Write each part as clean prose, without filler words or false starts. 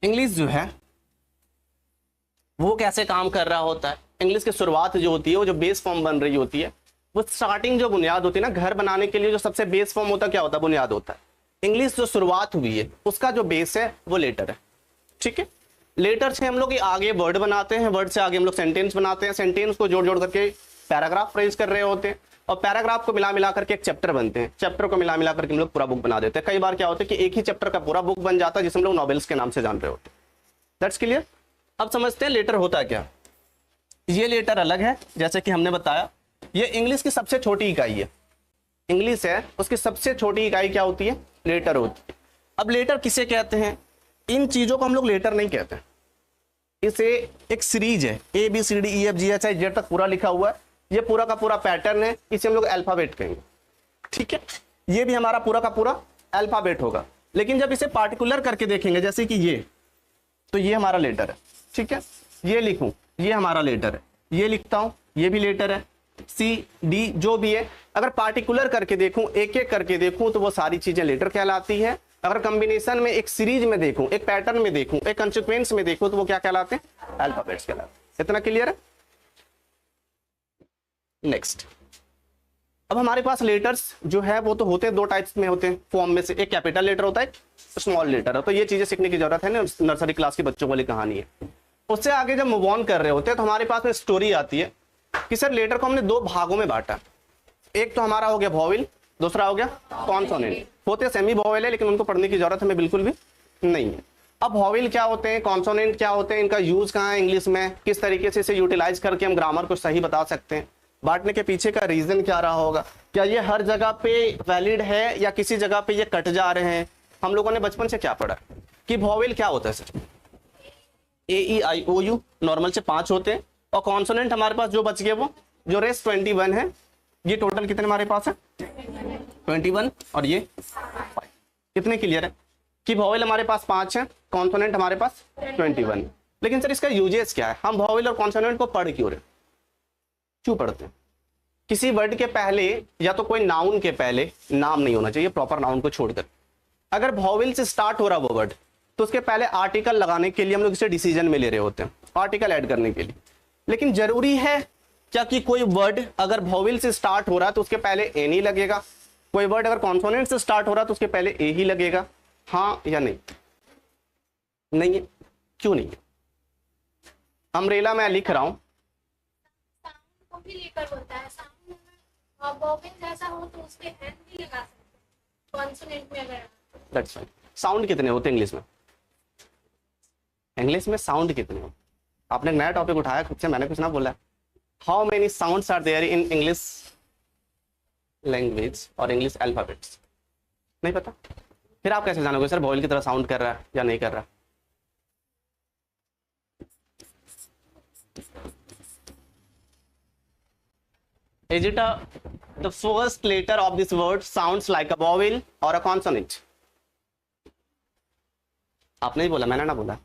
English जो है वो कैसे काम कर रहा होता है। इंग्लिश की शुरुआत जो होती है, वो जो बेस फॉर्म बन रही होती है, वो स्टार्टिंग जो बुनियाद होती है ना, घर बनाने के लिए जो सबसे बेस फॉर्म होता है, क्या होता है, बुनियाद होता है। इंग्लिश जो शुरुआत हुई है उसका जो बेस है वो लेटर है। ठीक है, लेटर से हम लोग आगे वर्ड बनाते हैं, वर्ड से आगे हम लोग सेंटेंस बनाते हैं, सेंटेंस को जोड़ जोड़ करके पैराग्राफ फ्रेज कर रहे होते हैं, और पैराग्राफ को मिला मिला करके एक चैप्टर बनते हैं, चैप्टर को मिला मिला करके हम लोग पूरा बुक बना देते हैं। कई बार क्या होता है कि एक ही चैप्टर का पूरा बुक बन जाता है, जिसे हम लोग नॉवेल्स के नाम से जान रहे होते हैं। That's clear. अब समझते हैं लेटर होता है क्या। ये लेटर अलग है, जैसे कि हमने बताया, ये इंग्लिश की सबसे छोटी इकाई है। इंग्लिश है, उसकी सबसे छोटी इकाई क्या होती है, लेटर होती है। अब लेटर किसे कहते हैं, इन चीजों को हम लोग लेटर नहीं कहते, इसे एक सीरीज है, A B C D E F G H I Z तक पूरा लिखा हुआ है, ये पूरा का पूरा पैटर्न है, इसे हम लोग अल्फाबेट कहेंगे। ठीक है, ये भी हमारा पूरा का पूरा अल्फाबेट होगा। लेकिन जब इसे पार्टिकुलर करके देखेंगे, जैसे कि ये, तो ये हमारा लेटर है। ठीक है, ये लिखूं, ये हमारा लेटर है, ये लिखता हूं, ये भी लेटर है, सी डी जो भी है। अगर पार्टिकुलर करके देखूं, एक एक करके देखूं, तो वो सारी चीजें लेटर कहलाती है। अगर कॉम्बिनेशन में, एक सीरीज में देखूं, एक पैटर्न में देखूं, एक कंसिक्वेंस में देखूं, तो वो क्या कहलाते हैं, अल्फाबेट्स कहलाते हैं। इतना क्लियर है। नेक्स्ट, अब हमारे पास लेटर्स जो है वो तो होते हैं दो टाइप्स में होते हैं फॉर्म में से, एक कैपिटल लेटर होता है, स्मॉल लेटर है। तो ये चीजें सीखने की जरूरत है ना, नर्सरी क्लास के बच्चों वाली कहानी है। उससे आगे जब मूव ऑन कर रहे होते हैं तो हमारे पास में स्टोरी आती है कि सर लेटर को हमने दो भागों में बांटा। एक तो हमारा हो गया वॉवेल, दूसरा हो गया कॉन्सोनेंट। होते सेमी वॉवेल है, लेकिन उनको पढ़ने की जरूरत हमें बिल्कुल भी नहीं है। अब वॉवेल क्या होते हैं, कॉन्सोनेंट क्या होते हैं, इनका यूज कहाँ है इंग्लिश में, किस तरीके से इसे यूटिलाइज करके हम ग्रामर को सही बता सकते हैं, बांटने के पीछे का रीजन क्या रहा होगा, क्या ये हर जगह पे वैलिड है या किसी जगह पे ये कट जा रहे हैं। हम लोगों ने बचपन से क्या पढ़ा कि वॉवेल क्या होता है sir, A E I O U, normal से 5 होते हैं, और कॉन्सोनेंट हमारे पास जो बच गए वो जो रेस्ट 21 है। ये टोटल कितने हमारे पास है, 21, और ये 5। कितने क्लियर है कि वॉवेल हमारे पास 5 है, कॉन्सोनेंट हमारे पास 21। लेकिन सर इसका यूजेस क्या है, हम वॉवेल और कॉन्सोनेंट को पढ़ क्यों रहे, क्यों पढ़ते हैं। किसी वर्ड के पहले या तो कोई नाउन के पहले नाम नहीं होना चाहिए, प्रॉपर नाउन को छोड़कर। अगर वॉवेल से स्टार्ट हो रहा वो वर्ड, तो उसके पहले आर्टिकल लगाने के लिए हम लोग इसे डिसीजन में ले रहे होते हैं, आर्टिकल ऐड करने के लिए। लेकिन जरूरी है क्या कि कोई वर्ड अगर वॉवेल से स्टार्ट हो रहा है तो उसके पहले ए नहीं लगेगा, कोई वर्ड अगर कॉन्सोनेंट से स्टार्ट हो रहा है तो उसके पहले ए ही लगेगा, हाँ या नहीं। नहीं है, क्यों नहीं है। अम्ब्रेला मैं लिख रहा हूं, लेकर होता है साउंड, वॉवेल जैसा हो तो उसके एन भी लगा सकते हैं कॉन्सोनेंट में। अगर दैट्स फाइन। साउंड कितने होते हैं इंग्लिश में, इंग्लिश में साउंड कितने होते, आपने नया टॉपिक उठाया खुद से, मैंने कुछ ना बोला। How many sounds are there in English language और इंग्लिश अल्फाबेट्स, नहीं पता। फिर आप कैसे जानोगे सर वॉवेल की तरह साउंड कर रहा है या नहीं कर रहा। Is it the first letter of this word sounds like a vowel or a consonant? आपने ही बोला, मैंने ना बोला।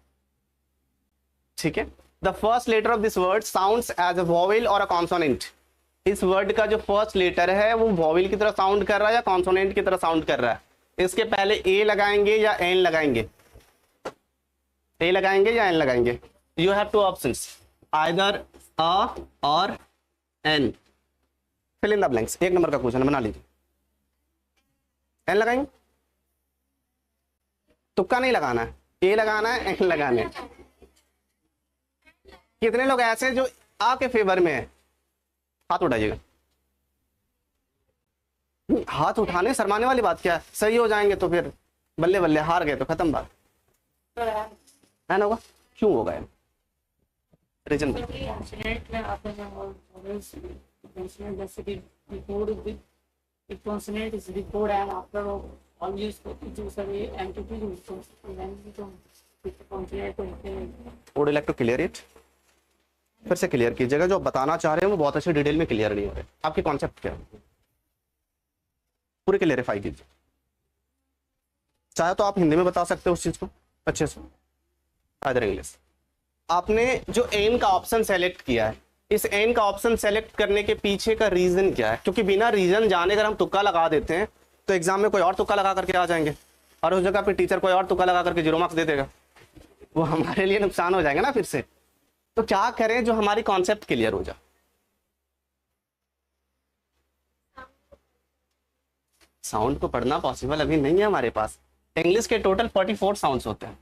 ठीक है, the first letter of this word sounds as a vowel or a consonant. इस वर्ड का जो फर्स्ट लेटर है वो वॉवेल की तरह साउंड कर रहा है या कॉन्सोनेंट की तरह साउंड कर रहा है। इसके पहले ए लगाएंगे या एन लगाएंगे, ए लगाएंगे या एन लगाएंगे। You have two options, either a और an. Fill in the blanks, 1 number का क्वेश्चन बना लीजिए। एन लगाएंगे, तुक्का नहीं लगाना है, ए लगाना है, एन लगाना है। कितने लोग ऐसे हैं जो आ के फेवर में है, हाथ उठाइएगा। हाथ उठाने शर्माने वाली बात क्या है, सही हो जाएंगे तो फिर बल्ले बल्ले, हार गए तो खत्म बात है ना। होगा, क्यों होगा यार, reason consonant is before and after all use usually entity would like to clear it. फिर से क्लियर कीजिएगा, जो बताना चाह रहे हैं वो बहुत अच्छे डिटेल में क्लियर नहीं हो रहे। आपके कॉन्सेप्ट क्या है पूरे क्लियरिफाई कीजिए। चाहे तो आप हिंदी में बता सकते हो उस चीज को अच्छे से, इधर इंग्लिश। आपने जो एन का ऑप्शन सेलेक्ट किया है, इस एन का ऑप्शन सेलेक्ट करने के पीछे का रीजन क्या है, क्योंकि बिना रीजन जाने अगर हम तुक्का लगा देते हैं तो एग्जाम में कोई और तुक्का लगा करके आ जाएंगे और उस जगह पे टीचर कोई और तुक्का लगा करके 0 मार्क्स दे देगा। वो हमारे लिए नुकसान हो जाएगा ना फिर से। तो क्या करें जो हमारी कॉन्सेप्ट क्लियर हो जाए। साउंड को पढ़ना पॉसिबल अभी नहीं है हमारे पास। इंग्लिश के टोटल 44 साउंड्स होते हैं।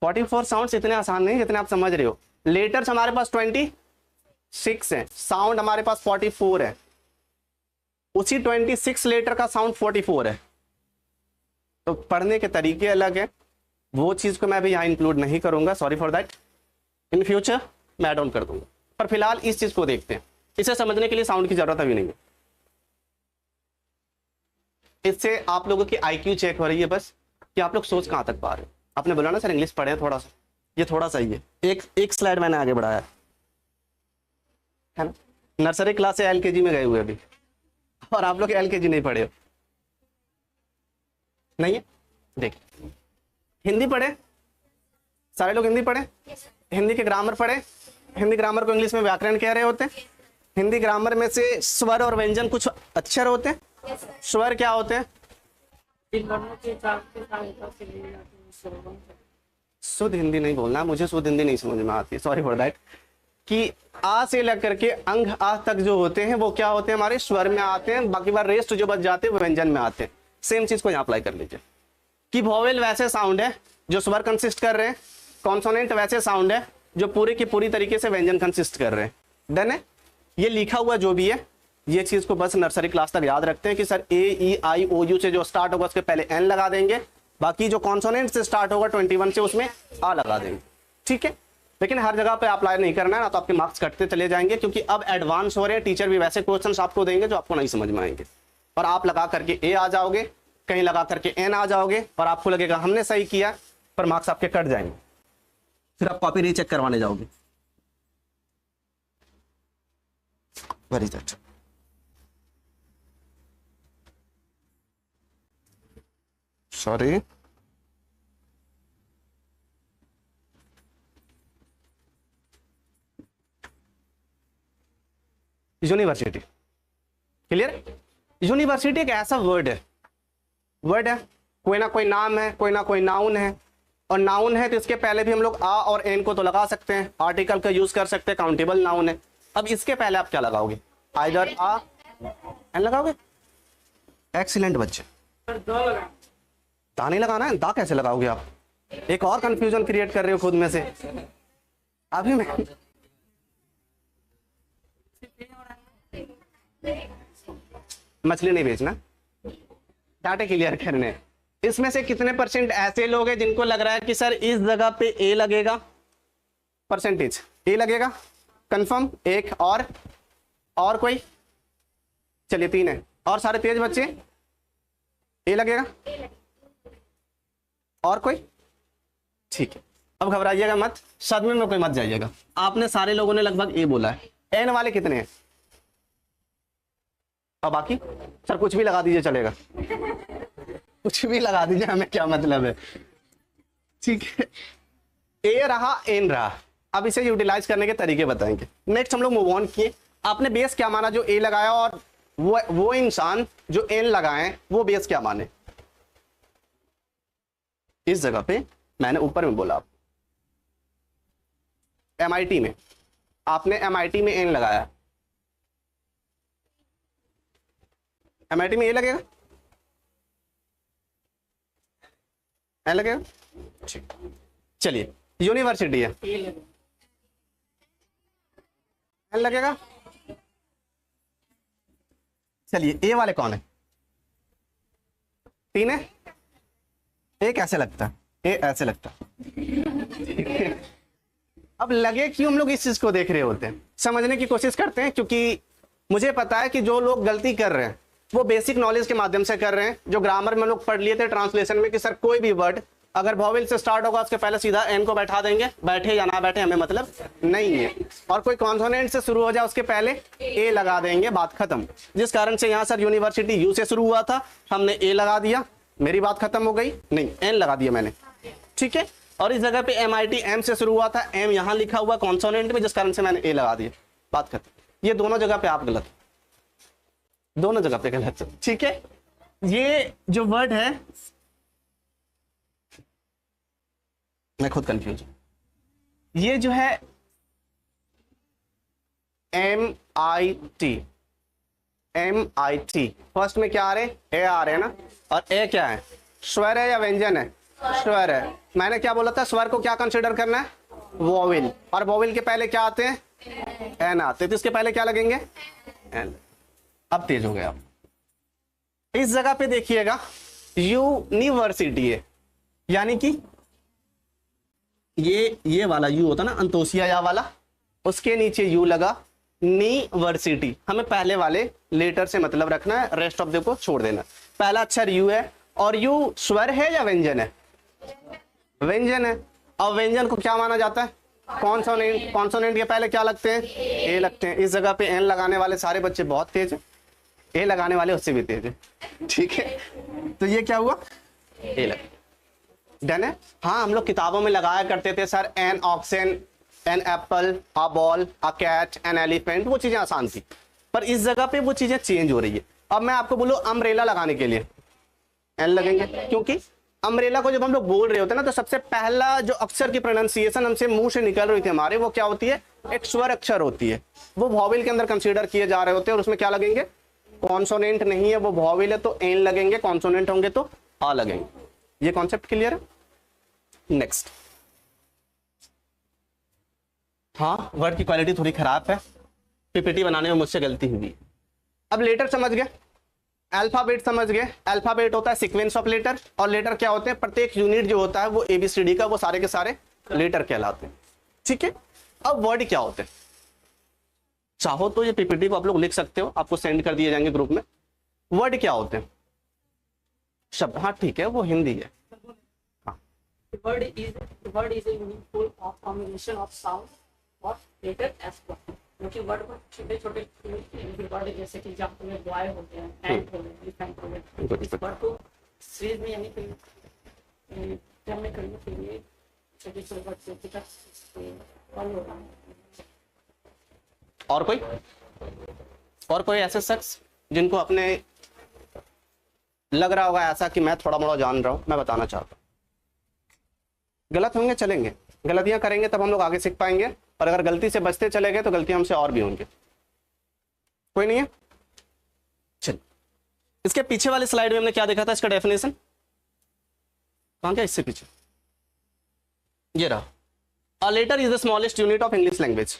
44 साउंड्स इतने आसान नहीं जितने आप समझ रहे हो। लेटर्स हमारे पास 26 हैं, साउंड हमारे पास 44 है, उसी 26 लेटर का साउंड 44 है। तो पढ़ने के तरीके अलग है, वो चीज को मैं अभी यहाँ इंक्लूड नहीं करूंगा, sorry for that. In future मैं ऐड ऑन कर दूंगा, पर फिलहाल इस चीज को देखते हैं। इसे समझने के लिए साउंड की जरूरत अभी नहीं है। इससे आप लोगों की आईक्यू चेक हो रही है बस, कि आप लोग सोच कहां तक पा रहे हो। आपने बोला ना सर इंग्लिश पढ़े थोड़ा सा, ये थोड़ा सा ही है। एक स्लाइड मैंने आगे बढ़ाया है ना। नर्सरी क्लास से एलकेजी में गए हुए अभी, और आप लोग एलकेजी नहीं पढ़े हो, नहीं है। देख, हिंदी पढ़े सारे लोग, हिंदी पढ़े, हिंदी के ग्रामर पढ़े। हिंदी ग्रामर को इंग्लिश में व्याकरण कह रहे होते हैं। हिंदी ग्रामर में से स्वर और व्यंजन कुछ अक्षर होते हैं। स्वर क्या होते हैं? शुद्ध हिंदी नहीं बोलना, मुझे शुद्ध हिंदी नहीं समझ में आती, सॉरी फॉर दैट। कि आ से लेकर के अंग आ तक जो होते हैं वो क्या होते हैं? हमारे स्वर में आते हैं, बाकी बार रेस्ट जो बच जाते हैं वो व्यंजन में आते हैं। सेम चीज को यहाँ अप्लाई कर लीजिए कि वोवेल वैसे साउंड है जो स्वर कंसिस्ट कर रहे हैं, कॉन्सोनेंट वैसे साउंड है जो पूरी की पूरी तरीके से व्यंजन कंसिस्ट कर रहे हैं। डन है। ये लिखा हुआ जो भी है, ये चीज को बस नर्सरी क्लास तक याद रखते हैं कि sir A E I O you से जो स्टार्ट होगा उसके पहले एन लगा देंगे, बाकी जो कॉन्सोनेंट से स्टार्ट होगा 21 से उसमें आ लगा देंगे, ठीक है। लेकिन हर जगह पे अप्लाई नहीं करना है ना, तो आपके मार्क्स कटते चले जाएंगे, क्योंकि अब एडवांस हो रहे हैं। टीचर भी वैसे क्वेश्चंस आपको देंगे जो आपको नहीं समझ में आएंगे, और आप लगा करके ए आ जाओगे, कहीं लगा करके एन आ जाओगे, और आपको लगेगा हमने सही किया, पर मार्क्स आपके कट जाएंगे। फिर आप कॉपी रीचेक करवाने जाओगे। Very good. Sorry, university clear. University एक ऐसा वर्ड है, कोई ना कोई नाम है, कोई ना कोई नाउन है, और नाउन है तो इसके पहले भी हम लोग आ और एन को तो लगा सकते हैं, आर्टिकल का यूज कर सकते हैं, काउंटेबल नाउन है। अब इसके पहले आप क्या लगाओगे? आइदर आ एन लगाओगे। एक्सीलेंट बच्चे। दा नहीं लगाना है, दा कैसे लगाओगे आप? एक और कंफ्यूजन क्रिएट कर रहे हो खुद में से अभी। मैं मछली नहीं बेचना, डाटे क्लियर करने। इसमें से कितने परसेंट ऐसे लोग हैं जिनको लग रहा है कि सर इस जगह पे ए लगेगा? परसेंटेज ए लगेगा कंफर्म। एक और कोई? चलिए 3 है, और सारे तेज बच्चे ए लगेगा। और कोई? ठीक है। अब घबराइएगा मत, सदमे में कोई मत जाइएगा। आपने सारे लोगों ने लगभग ए बोला है। एन वाले कितने हैं? और बाकी सर कुछ भी लगा दीजिए चलेगा, कुछ भी लगा दीजिए, हमें क्या मतलब है, ठीक है। ए रहा, एन रहा। अब इसे यूटिलाइज करने के तरीके बताएंगे। नेक्स्ट हम लोग मूव ऑन किए। आपने बेस क्या माना जो ए लगाया, और वो इंसान जो एन लगाए वो बेस क्या माने? इस जगह पे मैंने ऊपर में बोला, MIT में आपने MIT में एन लगाया, MIT में ए लगेगा, एन लगेगा, ठीक। चलिए यूनिवर्सिटी है, एन लगेगा। चलिए ए वाले कौन है? 3 है। ए कैसे लगता है? ए ऐसे लगता है। अब लगे क्यों हम लोग इस चीज को देख रहे होते हैं, समझने की कोशिश करते हैं, क्योंकि मुझे पता है कि जो लोग गलती कर रहे हैं वो बेसिक नॉलेज के माध्यम से कर रहे हैं। जो ग्रामर में लोग पढ़ लिए थे ट्रांसलेशन में कि सर कोई भी वर्ड अगर वॉवेल से स्टार्ट होगा उसके पहले सीधा एन को बैठा देंगे, बैठे या ना बैठे हमें मतलब नहीं है, और कोई कॉन्सोनेंट से शुरू हो जाए उसके पहले ए लगा देंगे, बात खत्म। जिस कारण से यहाँ सर यूनिवर्सिटी यू से शुरू हुआ था, हमने ए लगा दिया, मेरी बात खत्म हो गई, नहीं एन लगा दिया मैंने, ठीक है। और इस जगह पे MIT एम से शुरू हुआ था, एम यहाँ लिखा हुआ कॉन्सोनेंट में, जिस कारण से मैंने ए लगा दिया, बात खत्म। ये दोनों जगह पे आप गलत, दोनों जगह पे गलत, ठीक है। ये जो वर्ड है मैं खुद कंफ्यूज हूं। ये जो है MIT, MIT फर्स्ट में क्या आ रहे हैं? ए आ रहे हैं ना। और ए क्या है? स्वर है या व्यंजन है? स्वर है। मैंने क्या बोला था? स्वर को क्या कंसिडर करना है? वोवेल। और वोवेल के पहले क्या आते हैं? एन आते हैं। तो इसके पहले क्या लगेंगे? एन। अब तेज हो गया। इस जगह पे देखिएगा यूनिवर्सिटी है, यानी कि ये वाला यू होता ना, अंतोसिया या वाला, उसके नीचे यू लगा, यूनिवर्सिटी। हमें पहले वाले लेटर से मतलब रखना है, रेस्ट ऑफ देखो छोड़ देना। पहला अक्षर यू है, और यू स्वर है या व्यंजन है? व्यंजन है। अब व्यंजन को क्या माना जाता है? कॉन्सोनेंट। कॉन्सोनेंट के पहले क्या लगते हैं? ए लगते हैं। इस जगह पे एन लगाने वाले सारे बच्चे बहुत तेज हैं, ए लगाने वाले उससे भी तेज है। ठीक है, तो ये क्या हुआ? ए लग। डन है। हाँ, हम लोग किताबों में लगाया करते थे sir, an oxen, an apple, a ball, a cat, an elephant, वो चीजें आसान थी। पर इस जगह पे वो चीजें चेंज हो रही है। अब मैं आपको बोलूं अम्ब्रेला लगाने के लिए एन लगेंगे, क्योंकि अम्ब्रेला को जब हम लोग बोल रहे होते हैं ना, तो सबसे पहला जो अक्षर की प्रोनाउंसिएशन हमसे मुंह से निकल रही थी हमारे, वो क्या होती है? एक स्वर अक्षर होती है। वो वॉवेल के अंदर कंसीडर किए जा रहे होते हैं, और उसमें क्या लगेंगे? कॉन्सोनेंट नहीं है, वो वॉवेल है तो एन लगेंगे, कॉन्सोनेंट होंगे तो आ लगेंगे। ये कॉन्सेप्ट क्लियर है? नेक्स्ट। हाँ, वर्ड की क्वालिटी थोड़ी खराब है, पीपीटी बनाने में मुझसे गलती हुई। अब लेटर समझ गए, अल्फाबेट समझ गए। अल्फाबेट होता है सीक्वेंस ऑफ लेटर, और लेटर क्या होते हैं? प्रत्येक यूनिट जो होता है वो ABCD का, वो सारे के सारे लेटर कहलाते हैं। ठीक है। अब वर्ड क्या होते हैं? चाहो तो ये पीपीटी को आप लोग लिख सकते हो, आपको सेंड कर दिए जाएंगे ग्रुप में। वर्ड क्या होते हैं? शब्द। हाँ ठीक है, वो हिंदी है। The word is a meaningful of combination of sound और letter as well. क्योंकि वर्ड को छोटे छोटे वर्ड जैसे कि एग्जाम्पल में बॉय हो गया, एंड हो गया, एलिफेंट हो गया, इस वर्ड को सीरीज में यानी कि टर्म में करने के लिए छोटे छोटे वर्ड से तक और होगा। और कोई ऐसे शख्स जिनको अपने लग रहा होगा ऐसा कि मैं थोड़ा मोड़ा जान रहा हूं, मैं बताना चाहता हूं। गलत होंगे, चलेंगे, गलतियां करेंगे तब हम लोग आगे सीख पाएंगे, और अगर गलती से बचते चले गए तो गलतियां हमसे और भी होंगी। कोई नहीं है? चल, इसके पीछे वाली स्लाइड में हमने क्या देखा था? इसका डेफिनेशन कहां गया? इससे पीछे ये रहा। A letter is the smallest unit of English language.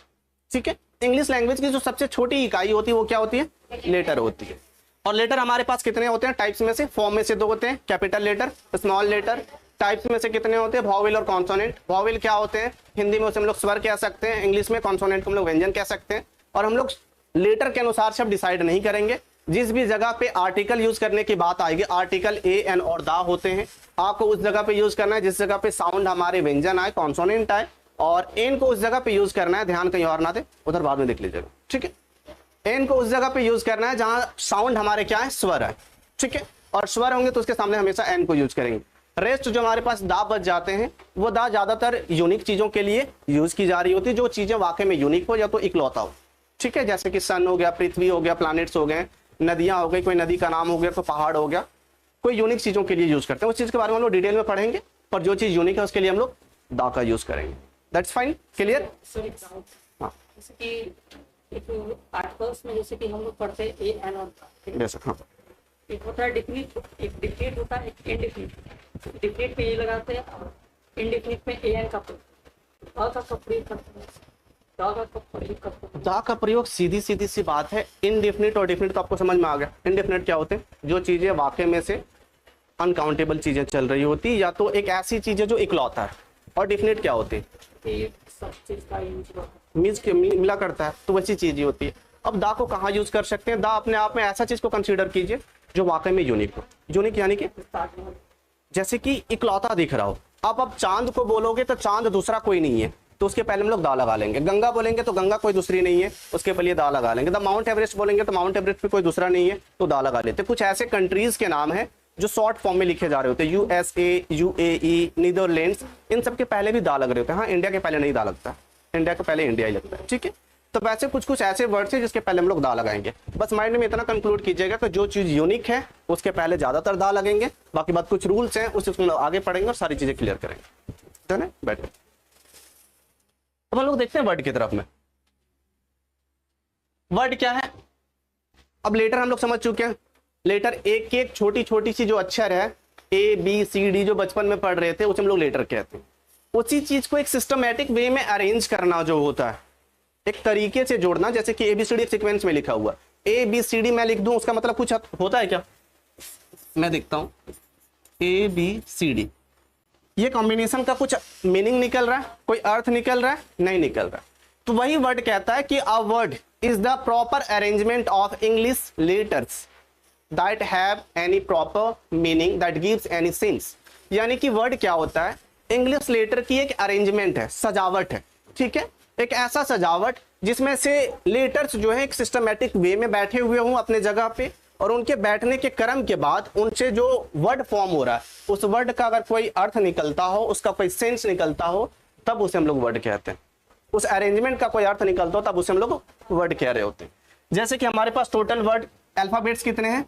ठीक है, इंग्लिश लैंग्वेज की जो सबसे छोटी इकाई होती है वो क्या होती है? लेटर होती है। और लेटर हमारे पास कितने होते हैं? टाइप्स में से, फॉर्म में से दो होते हैं, capital letter, small letter. Types में से कितने होते हैं? वॉवेल और कॉन्सोनेंट। वॉवेल क्या होते हैं? हिंदी में उसे हम लोग स्वर कह सकते हैं, इंग्लिश में कॉन्सोनेंट को हम लोग व्यंजन कह सकते हैं। और हम लोग लेटर के अनुसार शब्द डिसाइड नहीं करेंगे। जिस भी जगह पे आर्टिकल यूज करने की बात आएगी, आर्टिकल ए, एन और दा होते हैं, आपको उस जगह पे यूज करना है जिस जगह पे साउंड हमारे व्यंजन आए, कॉन्सोनेंट आए। और एन को उस जगह पे यूज करना है, ध्यान कहीं और ना दे, उधर बाद में देख लीजिएगा। ठीक है, एन को उस जगह पे यूज करना है जहां साउंड हमारे क्या है? स्वर है। ठीक है, और स्वर होंगे तो उसके सामने हमेशा एन को यूज करेंगे। रेस्ट जो हमारे पास दा बच जाते हैं, वो दा ज्यादातर यूनिक चीजों के लिए यूज की जा रही होती है, जो चीजें वाकई में यूनिक हो या तो इकलौता हो। ठीक है, जैसे कि सन हो गया, पृथ्वी हो गया, प्लैनेट्स हो गए, नदियां हो गई, कोई नदी का नाम हो गया तो पहाड़ हो गया, कोई यूनिक चीजों के लिए यूज करते हैं। उस चीज के बारे में हम लोग डिटेल में पढ़ेंगे, पर जो चीज यूनिक है उसके लिए हम लोग दा का यूज करेंगे। That's fine, clear? हाँ, जैसे कि एक आर्टिकल्स में जैसे कि हम लोग पढ़ते हैं ए, एन और बेशक। हाँ, एक होता है डिफिनिट, एक डिफिनिट होता है, एक इनडिफिनिट। डिफिनिट पे ये लगाते हैं, इनडिफिनिट में ए, एन का प्रयोग करते हैं, दा का प्रयोग सीधी सी बात है। इनडेफिनिट और डेफिनिट तो आपको समझ में आ गया। इनडेफिनिट क्या होते हैं? जो चीजें वाकई में से अनकाउंटेबल चीजें चल रही होती, या तो एक ऐसी चीज है जो इकलौता है। और डेफिनिट क्या होती है? सब चीज का यूज मीन्स के मिला करता है, तो वैसी चीज ही होती है। अब दा को कहाँ यूज कर सकते हैं? दा अपने आप में ऐसा चीज को कंसीडर कीजिए जो वाकई में यूनिक हो। यूनिक यानी कि जैसे कि इकलौता दिख रहा हो। अब चांद को बोलोगे तो चांद दूसरा कोई नहीं है, तो उसके पहले हम लोग दा लगा लेंगे। गंगा बोलेंगे तो गंगा कोई दूसरी नहीं है, उसके पहले दा लगा लेंगे। द माउंट एवरेस्ट बोलेंगे तो माउंट एवरेस्ट पे कोई दूसरा नहीं है, तो दा लगा लेते। कुछ ऐसे कंट्रीज के नाम है जो शॉर्ट फॉर्म में लिखे जा रहे होते हैं, USA, UAE, नीदरलैंड्स, इन सब के पहले भी दा लग रहे होते हैं। हाँ, इंडिया के पहले नहीं दा लगता, इंडिया के पहले इंडिया ही लगता है। ठीक है, तो वैसे कुछ ऐसे वर्ड्स हैं जिसके पहले हम लोग दा लगाएंगे। बस माइंड में इतना कंक्लूड कीजिएगा कि जो चीज यूनिक है उसके पहले ज्यादातर दा लगेंगे, बाकी बात कुछ रूल्स हैं उसे आगे पढ़ेंगे और सारी चीजें क्लियर करेंगे। है ना, बैठे। अब हम लोग देखते हैं वर्ड की तरफ में। वर्ड क्या है? अब लेटर हम लोग समझ चुके हैं। लेटर एक एक छोटी छोटी सी जो अक्षर है ए बी सी डी जो बचपन में पढ़ रहे थे उसे हम लोग लेटर कहते हैं। उसी चीज को एक सिस्टमैटिक वे में अरेंज करना जो होता है, एक तरीके से जोड़ना, जैसे कि एबीसीडी एक सीक्वेंस में लिखा हुआ, ए बी सी डी मैं लिख दूं, उसका मतलब कुछ होता है क्या? मैं देखता हूं ए बी सी डी, ये कॉम्बिनेशन का कुछ मीनिंग निकल रहा है, कोई अर्थ निकल रहा है? नहीं निकल रहा। तो वही वर्ड कहता है कि a word is the proper arrangement of English letters that have any proper meaning that gives any sense. यानी कि वर्ड क्या होता है? इंग्लिश लेटर की एक अरेंजमेंट है, सजावट है, ठीक है, एक ऐसा सजावट जिसमें से लेटर्स जो है एक सिस्टमैटिक वे में बैठे हुए हों अपने जगह पे, और उनके बैठने के क्रम के बाद उनसे जो वर्ड फॉर्म हो रहा है उस वर्ड का अगर कोई अर्थ निकलता हो, उसका कोई सेंस निकलता हो, तब उसे हम लोग वर्ड कहते हैं। उस अरेंजमेंट का कोई अर्थ निकलता हो तब उसे हम लोग वर्ड कह रहे होते हैं। जैसे कि हमारे पास टोटल वर्ड अल्फाबेट्स कितने हैं?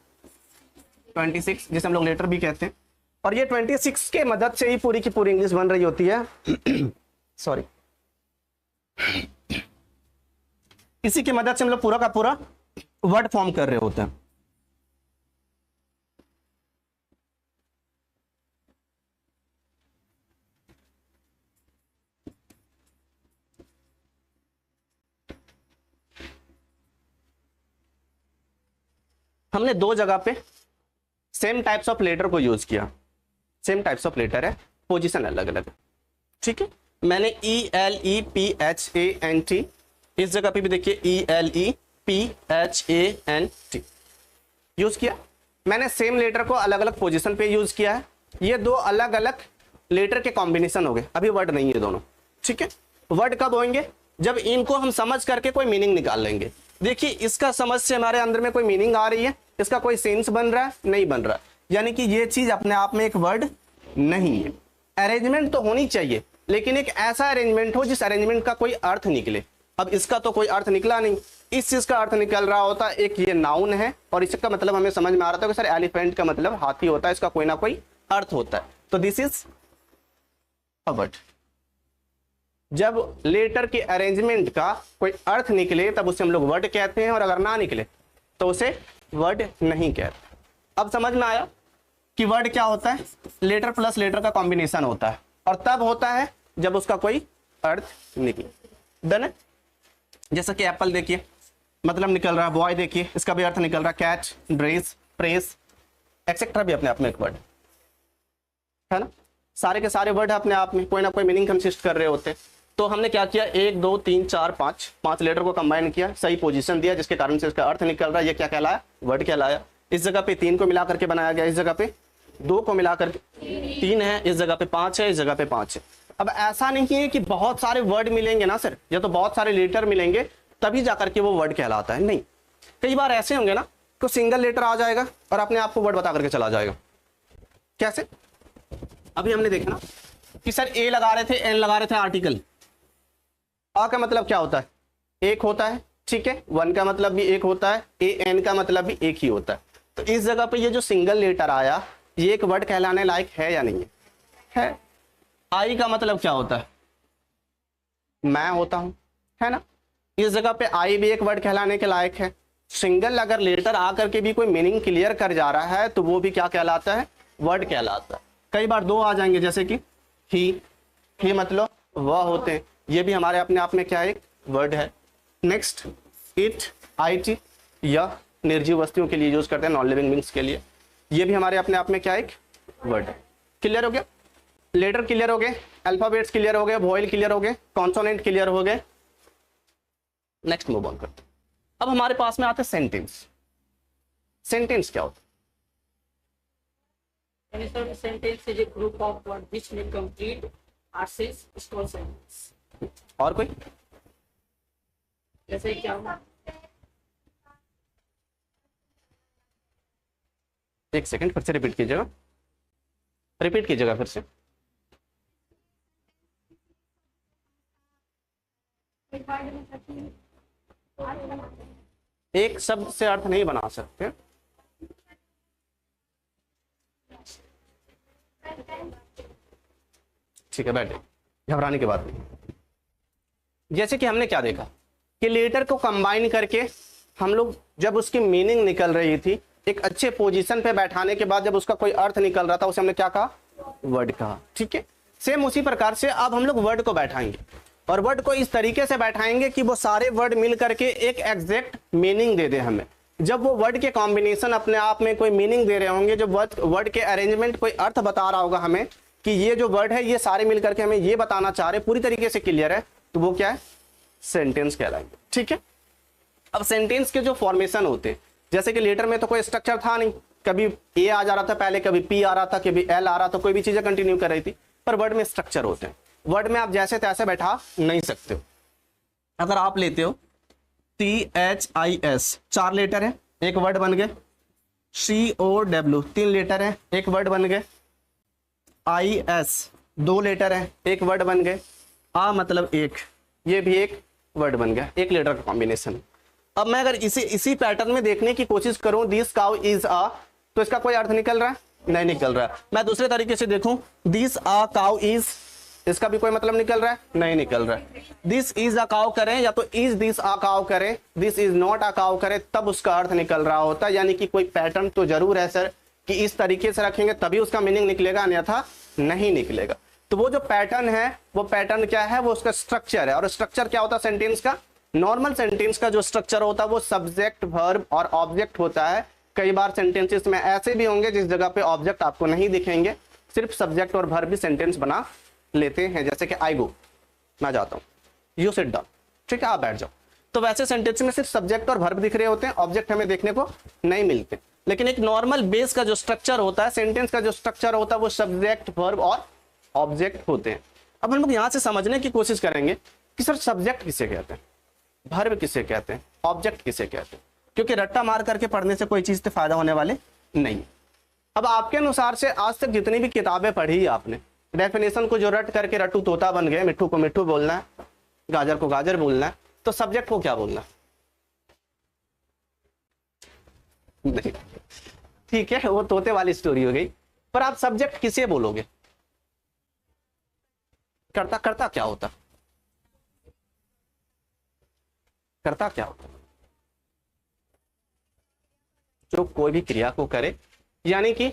26, जिसे हम लोग लेटर भी कहते हैं। और ये 26 के मदद से ही पूरी की पूरी इंग्लिश बन रही होती है। सॉरी, इसी की मदद से हम लोग पूरा का पूरा वर्ड फॉर्म कर रहे होते हैं। हमने दो जगह पे सेम टाइप्स ऑफ लेटर को यूज किया। सेम टाइप्स ऑफ लेटर है, पोजीशन अलग अलग है, ठीक है। मैंने ELEPHANT, इस जगह पे भी देखिए ELEPHANT यूज किया। मैंने सेम लेटर को अलग अलग पोजीशन पे यूज किया है। ये दो अलग अलग लेटर के कॉम्बिनेशन हो गए, अभी वर्ड नहीं है दोनों, ठीक है। वर्ड कब होंगे? जब इनको हम समझ करके कोई मीनिंग निकाल लेंगे। देखिए, इसका समझ से हमारे अंदर में कोई मीनिंग आ रही है, इसका कोई सेंस बन रहा है, नहीं बन रहा, यानी कि ये चीज अपने आप में एक वर्ड नहीं है। अरेंजमेंट तो होनी चाहिए, लेकिन एक ऐसा अरेंजमेंट हो जिस अरेंजमेंट का कोई अर्थ निकले। अब इसका तो कोई अर्थ निकला नहीं, इस चीज का अर्थ निकल रहा होता। एक ये नाउन है और इसका मतलब हमें समझ में आ रहा था कि सर एलिफेंट का मतलब हाथी होता है, इसका कोई ना कोई अर्थ होता है, तो दिस इज अ वर्ड। जब लेटर के अरेंजमेंट का कोई अर्थ निकले तब उसे हम लोग वर्ड कहते हैं, और अगर ना निकले तो उसे वर्ड नहीं कहते। अब समझ में आया कि वर्ड क्या होता है? लेटर प्लस लेटर का कॉम्बिनेशन होता है, और तब होता है जब उसका कोई अर्थ निकले। डन है? जैसा कि एप्पल देखिए मतलब निकल रहा है, बॉय देखिए इसका भी अर्थ निकल रहा है, कैच, ड्रेस, प्रेस, एक्सेट्रा भी अपने आप में एक वर्ड है ना। सारे के सारे वर्ड अपने आप में कोई ना कोई मीनिंग कंसिस्ट कर रहे होते। तो हमने क्या किया, 1 2 3 4 5 लेटर को कंबाइन किया, सही पोजीशन दिया, जिसके कारण से इसका अर्थ निकल रहा है। ये क्या कहलाया? वर्ड कहलाया। इस जगह पे 3 को मिला करके बनाया गया, इस जगह पे 2 को मिला करके 3 है, इस जगह पे 5 है, इस जगह पे 5 है। अब ऐसा नहीं है कि बहुत सारे वर्ड मिलेंगे ना सर, या तो बहुत सारे लेटर मिलेंगे तभी जाकर के वो वर्ड कहलाता है, नहीं। कई बार ऐसे होंगे ना तो सिंगल लेटर आ जाएगा और अपने आप को वर्ड बता करके चला जाएगा। कैसे? अभी हमने देखा ना कि सर ए लगा रहे थे, एन लगा रहे थे आर्टिकल। आ का मतलब क्या होता है? एक होता है, ठीक है। 1 का मतलब भी एक होता है, ए एन का मतलब भी एक ही होता है। तो इस जगह पे ये जो सिंगल लेटर आया ये एक वर्ड कहलाने लायक है या नहीं है? आई का मतलब क्या होता है? मैं होता हूं, है ना। इस जगह पे आई भी एक वर्ड कहलाने के लायक है। सिंगल अगर लेटर आकर के भी कोई मीनिंग क्लियर कर जा रहा है तो वो भी क्या कहलाता है? वर्ड कहलाता है। कई बार 2 आ जाएंगे, जैसे कि ही मतलब वह होते हैं, ये भी हमारे अपने आप में क्या है? एक वर्ड है। नेक्स्ट इट, IT, यह निर्जीव वस्तुओं के लिए यूज करते हैं, नॉन लिविंग बींग्स के लिए, ये भी हमारे अपने आप में क्या है? एक वर्ड है। क्लियर हो गया? लेटर क्लियर हो गए, अल्फाबेट्स क्लियर हो गए, वॉइल क्लियर हो गए, कॉन्सोनेंट क्लियर हो गए। नेक्स्ट मूव ऑन करते हैं। अब हमारे पास में आते हैं सेंटेंस। सेंटेंस क्या होता है? Any sort of sentence is a group of words which may complete or sense small sentence. और कोई? जैसे क्या हुआ? एक सेकंड, फिर से रिपीट कीजिएगा, रिपीट कीजिएगा फिर से। एक शब्द से अर्थ नहीं बना सकते। ठीक है, बैठे। घबराने की बात नहीं। जैसे कि हमने क्या देखा कि लेटर को कंबाइन करके हम लोग जब उसकी मीनिंग निकल रही थी, एक अच्छे पोजीशन पे बैठाने के बाद जब उसका कोई अर्थ निकल रहा था, उसे हमने क्या कहा? वर्ड कहा। ठीक है, सेम उसी प्रकार से अब हम लोग वर्ड को बैठाएंगे और वर्ड को इस तरीके से बैठाएंगे कि वो सारे वर्ड मिल करके एक एग्जैक्ट मीनिंग दे दे हमें। जब वो वर्ड के कॉम्बिनेशन अपने आप में कोई मीनिंग दे रहे होंगे, जब वर्ड के अरेंजमेंट कोई अर्थ बता रहा होगा हमें कि ये जो वर्ड है ये सारे मिल करके हमें ये बताना चाह रहे, पूरी तरीके से क्लियर है, तो वो क्या है? सेंटेंस कहलाएंगे। ठीक है, अब सेंटेंस के जो फॉर्मेशन होते हैं, जैसे कि लेटर में तो कोई स्ट्रक्चर था नहीं, कभी ए आ जा रहा था पहले, कभी पी आ रहा था, कभी एल आ रहा था, कोई भी चीजें कंटिन्यू कर रही थी, पर वर्ड में स्ट्रक्चर होते हैं। वर्ड में आप जैसे तैसे बैठा नहीं सकते हो। अगर आप लेते हो THIS 4 लेटर है, एक वर्ड बन गए। COW 3 लेटर है, एक वर्ड बन गए। IS 2 लेटर है, एक वर्ड बन गए। आ मतलब एक, ये भी एक वर्ड बन गया, एक लेटर का कॉम्बिनेशन। अब मैं अगर इसी पैटर्न में देखने की कोशिश करूं, दिस काउ इज आ, तो इसका कोई अर्थ निकल रहा है? नहीं निकल रहा है। मैं दूसरे तरीके से देखूं, दिस आ काउ इज, इसका भी कोई मतलब निकल रहा है? नहीं निकल रहा है। दिस इज अ काउ करें या तो इज दिस अ काउ करें, this is not a cow करें, तब उसका अर्थ निकल रहा होता है। यानी कि कोई पैटर्न तो जरूर है सर, कि इस तरीके से रखेंगे तभी उसका मीनिंग निकलेगा, अन्यथा नहीं निकलेगा। तो वो जो पैटर्न है, वो पैटर्न क्या है? वो उसका स्ट्रक्चर है। और स्ट्रक्चर क्या होता है सेंटेंस का? नॉर्मल सेंटेंस का जो स्ट्रक्चर होता है वो सब्जेक्ट, वर्ब और ऑब्जेक्ट होता है। कई बार सेंटेंसेस में ऐसे भी होंगे जिस जगह पे ऑब्जेक्ट आपको नहीं दिखेंगे, सिर्फ सब्जेक्ट और वर्ब भी सेंटेंस बना लेते हैं। जैसे कि आई गो, मैं जाता हूँ, यू सिट डाउन, ठीक है आप बैठ जाओ। तो वैसे सेंटेंस में सिर्फ सब्जेक्ट और वर्ब दिख रहे होते हैं, ऑब्जेक्ट हमें देखने को नहीं मिलते। लेकिन एक नॉर्मल बेस का जो स्ट्रक्चर होता है, सेंटेंस का जो स्ट्रक्चर होता है, वो सब्जेक्ट, वर्ब और ऑब्जेक्ट होते हैं। अब हम लोग यहां से समझने की कोशिश करेंगे कि सर सब्जेक्ट किसे कहते हैं, वर्ब किसे कहते हैं, ऑब्जेक्ट किसे कहते हैं, क्योंकि रट्टा मार करके पढ़ने से कोई चीज से फायदा होने वाले नहीं। अब आपके अनुसार से आज तक जितनी भी किताबें पढ़ी आपने, डेफिनेशन को जो रट करके रट्टू तोता बन गए, मिट्टू को मिट्टू बोलना है, गाजर को गाजर बोलना है, तो सब्जेक्ट को क्या बोलना? नहीं, ठीक है, वो तोते वाली स्टोरी हो गई। पर आप सब्जेक्ट किसे बोलोगे? करता करता क्या होता? करता क्या होता? जो कोई भी क्रिया को करे, यानी कि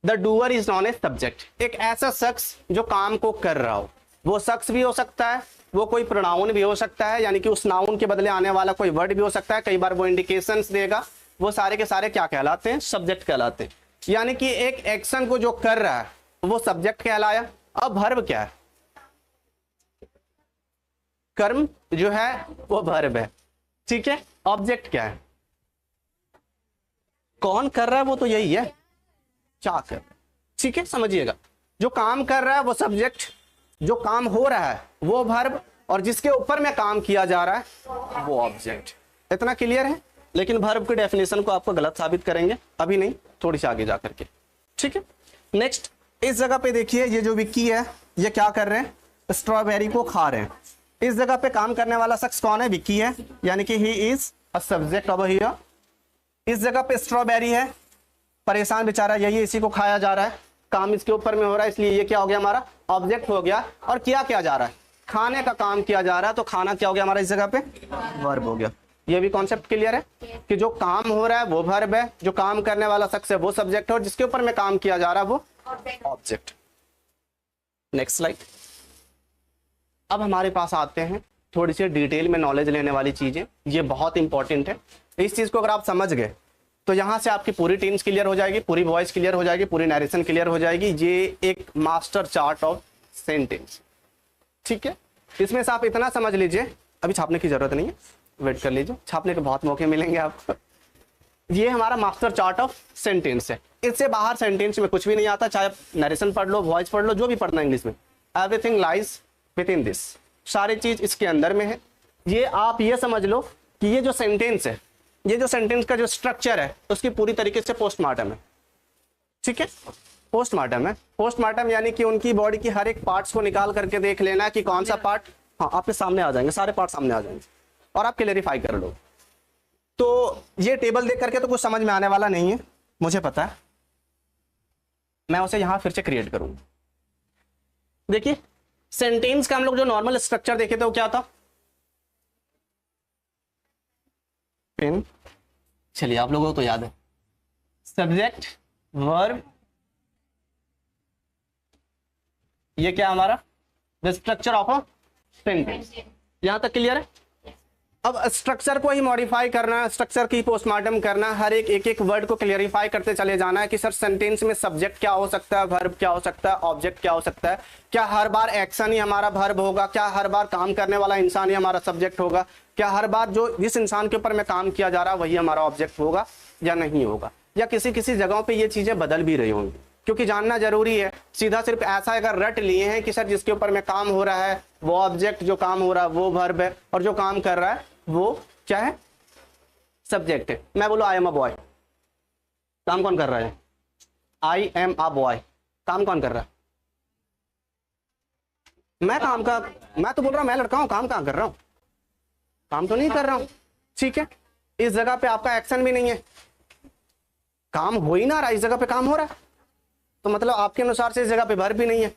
the doer is non a subject. एक ऐसा शख्स जो काम को कर रहा हो, वो शख्स भी हो सकता है, वो कोई प्रोनाउन भी हो सकता है, यानी कि उस नाउन के बदले आने वाला कोई वर्ड भी हो सकता है। कई बार वो इंडिकेशंस देगा, वो सारे के सारे क्या कहलाते हैं? सब्जेक्ट कहलाते हैं। यानी कि एक एक्शन को जो कर रहा है वो सब्जेक्ट कहलाया। अब वर्ब क्या है? कर्म जो है वो वर्ब है, ठीक है। ऑब्जेक्ट क्या है? कौन कर रहा है वो तो यही है, क्या कर, ठीक है, समझिएगा। जो काम कर रहा है वो सब्जेक्ट, जो काम हो रहा है वो वर्ब, और जिसके ऊपर में काम किया जा रहा है वो ऑब्जेक्ट। इतना क्लियर है? लेकिन वर्ब की डेफिनेशन को आपको गलत साबित करेंगे, अभी नहीं, थोड़ी सी आगे जा करके, ठीक है। नेक्स्ट, इस जगह पे देखिए, ये जो विक्की है ये क्या कर रहे हैं? स्ट्रॉबेरी को खा रहे हैं। इस जगह पे काम करने वाला शख्स कौन है? विक्की है, यानी कि he is a subject over here. इस जगह पे स्ट्रॉबेरी है, परेशान बेचारा यही, इसी को खाया जा रहा है, काम इसके ऊपर में हो रहा है, इसलिए ये क्या हो गया? हमारा ऑब्जेक्ट हो गया। और किया क्या जा रहा है? खाने का काम किया जा रहा है, तो खाना क्या हो गया हमारा इस जगह पे? वर्ब हो गया। ये भी कॉन्सेप्ट क्लियर है कि जो काम हो रहा है वो वर्ब है, जो काम करने वाला शख्स है वो सब्जेक्ट है, और जिसके ऊपर में काम किया जा रहा है वो ऑब्जेक्ट। Next slide. अब हमारे पास आते हैं थोड़ी सी डिटेल में नॉलेज लेने वाली चीजें, ये बहुत इंपॉर्टेंट है। इस चीज को अगर आप समझ गए तो यहां से आपकी पूरी टेंस क्लियर हो जाएगी, पूरी वॉइस क्लियर हो जाएगी, पूरी नरेशन क्लियर हो जाएगी। ये एक मास्टर चार्ट ऑफ सेंटेंस, ठीक है। इसमें से आप इतना समझ लीजिए, अभी छापने की जरूरत नहीं है, वेट कर लीजिए, छापने के बहुत मौके मिलेंगे आपको। ये हमारा मास्टर चार्ट ऑफ सेंटेंस है। इससे बाहर सेंटेंस में कुछ भी नहीं आता, चाहे नरेशन पढ़ लो, वॉइस पढ़ लो, जो भी पढ़ना इंग्लिश में, everything lies with in this, सारी चीज इसके अंदर में है। ये आप ये समझ लो कि ये जो सेंटेंस है, ये जो सेंटेंस का जो स्ट्रक्चर है, उसकी पूरी तरीके से पोस्टमार्टम है, ठीक है। पोस्टमार्टम है, पोस्टमार्टम यानी कि उनकी बॉडी की हर एक पार्ट्स को निकाल करके देख लेना कि कौन सा पार्ट, हाँ आपके सामने आ जाएंगे, सारे पार्ट सामने आ जाएंगे और आप क्लेरिफाई कर लो। तो ये टेबल देख करके तो कुछ समझ में आने वाला नहीं है, मुझे पता है, मैं उसे यहां फिर से क्रिएट करूंगा। देखिए सेंटेंस का हम लोग जो नॉर्मल स्ट्रक्चर देखे थे वो क्या था? पेन, चलिए आप लोगों को तो याद है, सब्जेक्ट वर्ब, ये क्या हमारा the structure of a sentence. यहां तक क्लियर है? अब स्ट्रक्चर को ही मॉडिफाई करना, स्ट्रक्चर की पोस्टमार्टम करना, हर एक वर्ड को क्लियरिफाई करते चले जाना है कि सर सेंटेंस में सब्जेक्ट क्या हो सकता है, वर्ब क्या हो सकता है, ऑब्जेक्ट क्या हो सकता है, क्या हर बार एक्शन ही हमारा वर्ब होगा, क्या हर बार काम करने वाला इंसान ही हमारा सब्जेक्ट होगा, क्या हर बार जो जिस इंसान के ऊपर में काम किया जा रहा है वही हमारा ऑब्जेक्ट होगा या नहीं होगा, या किसी किसी जगहों पे ये चीजें बदल भी रही होंगी, क्योंकि जानना जरूरी है। सीधा सिर्फ ऐसा अगर रट लिए हैं कि सर जिसके ऊपर में काम हो रहा है वो ऑब्जेक्ट, जो काम हो रहा है वो वर्ब है, और जो काम कर रहा है वो क्या है, सब्जेक्ट है। मैं बोलो आई एम अ बॉय, काम कौन कर रहा है? आई एम अ बॉय, काम कौन कर रहा है? मैं तो बोल रहा हूं मैं लड़का हूं, काम कहां कर रहा हूं? काम तो नहीं कर रहा हूं, ठीक है। इस जगह पे आपका एक्शन भी नहीं है, काम हो ही ना रहा, इस जगह पे काम हो रहा है, तो मतलब आपके अनुसार से इस जगह पे वर्ब भी नहीं है।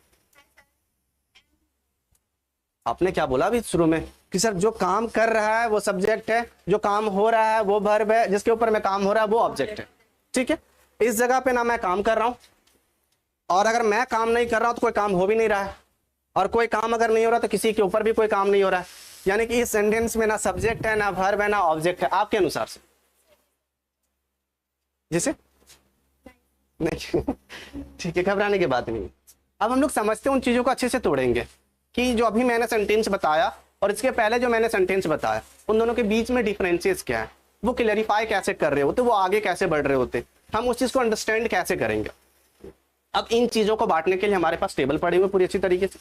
आपने क्या बोला अभी शुरू में कि सर जो काम कर रहा है वो सब्जेक्ट है, जो काम हो रहा है वो वर्ब है, जिसके ऊपर में काम हो रहा है वो ऑब्जेक्ट है, ठीक है। इस जगह पे ना मैं काम कर रहा हूं, और अगर मैं काम नहीं कर रहा हूं तो कोई काम हो भी नहीं रहा है, और कोई काम अगर नहीं हो रहा तो किसी के ऊपर भी कोई काम नहीं हो रहा है। यानी कि इस सेंटेंस में ना सब्जेक्ट है, ना वर्ब है, ना ऑब्जेक्ट है, आपके अनुसार से। जैसे नहीं ठीक है, घबराने की बात नहीं। अब हम लोग समझते हैं, उन चीजों को अच्छे से तोड़ेंगे कि जो अभी मैंने सेंटेंस बताया और इसके पहले जो मैंने सेंटेंस बताया उन दोनों के बीच में डिफरेंसेस क्या है, वो क्लियरिफाई कैसे कर रहे होते, वो आगे कैसे बढ़ रहे होते, हम उस चीज को अंडरस्टैंड कैसे करेंगे। अब इन चीजों को बांटने के लिए हमारे पास टेबल पड़े हुए पूरी अच्छी तरीके से,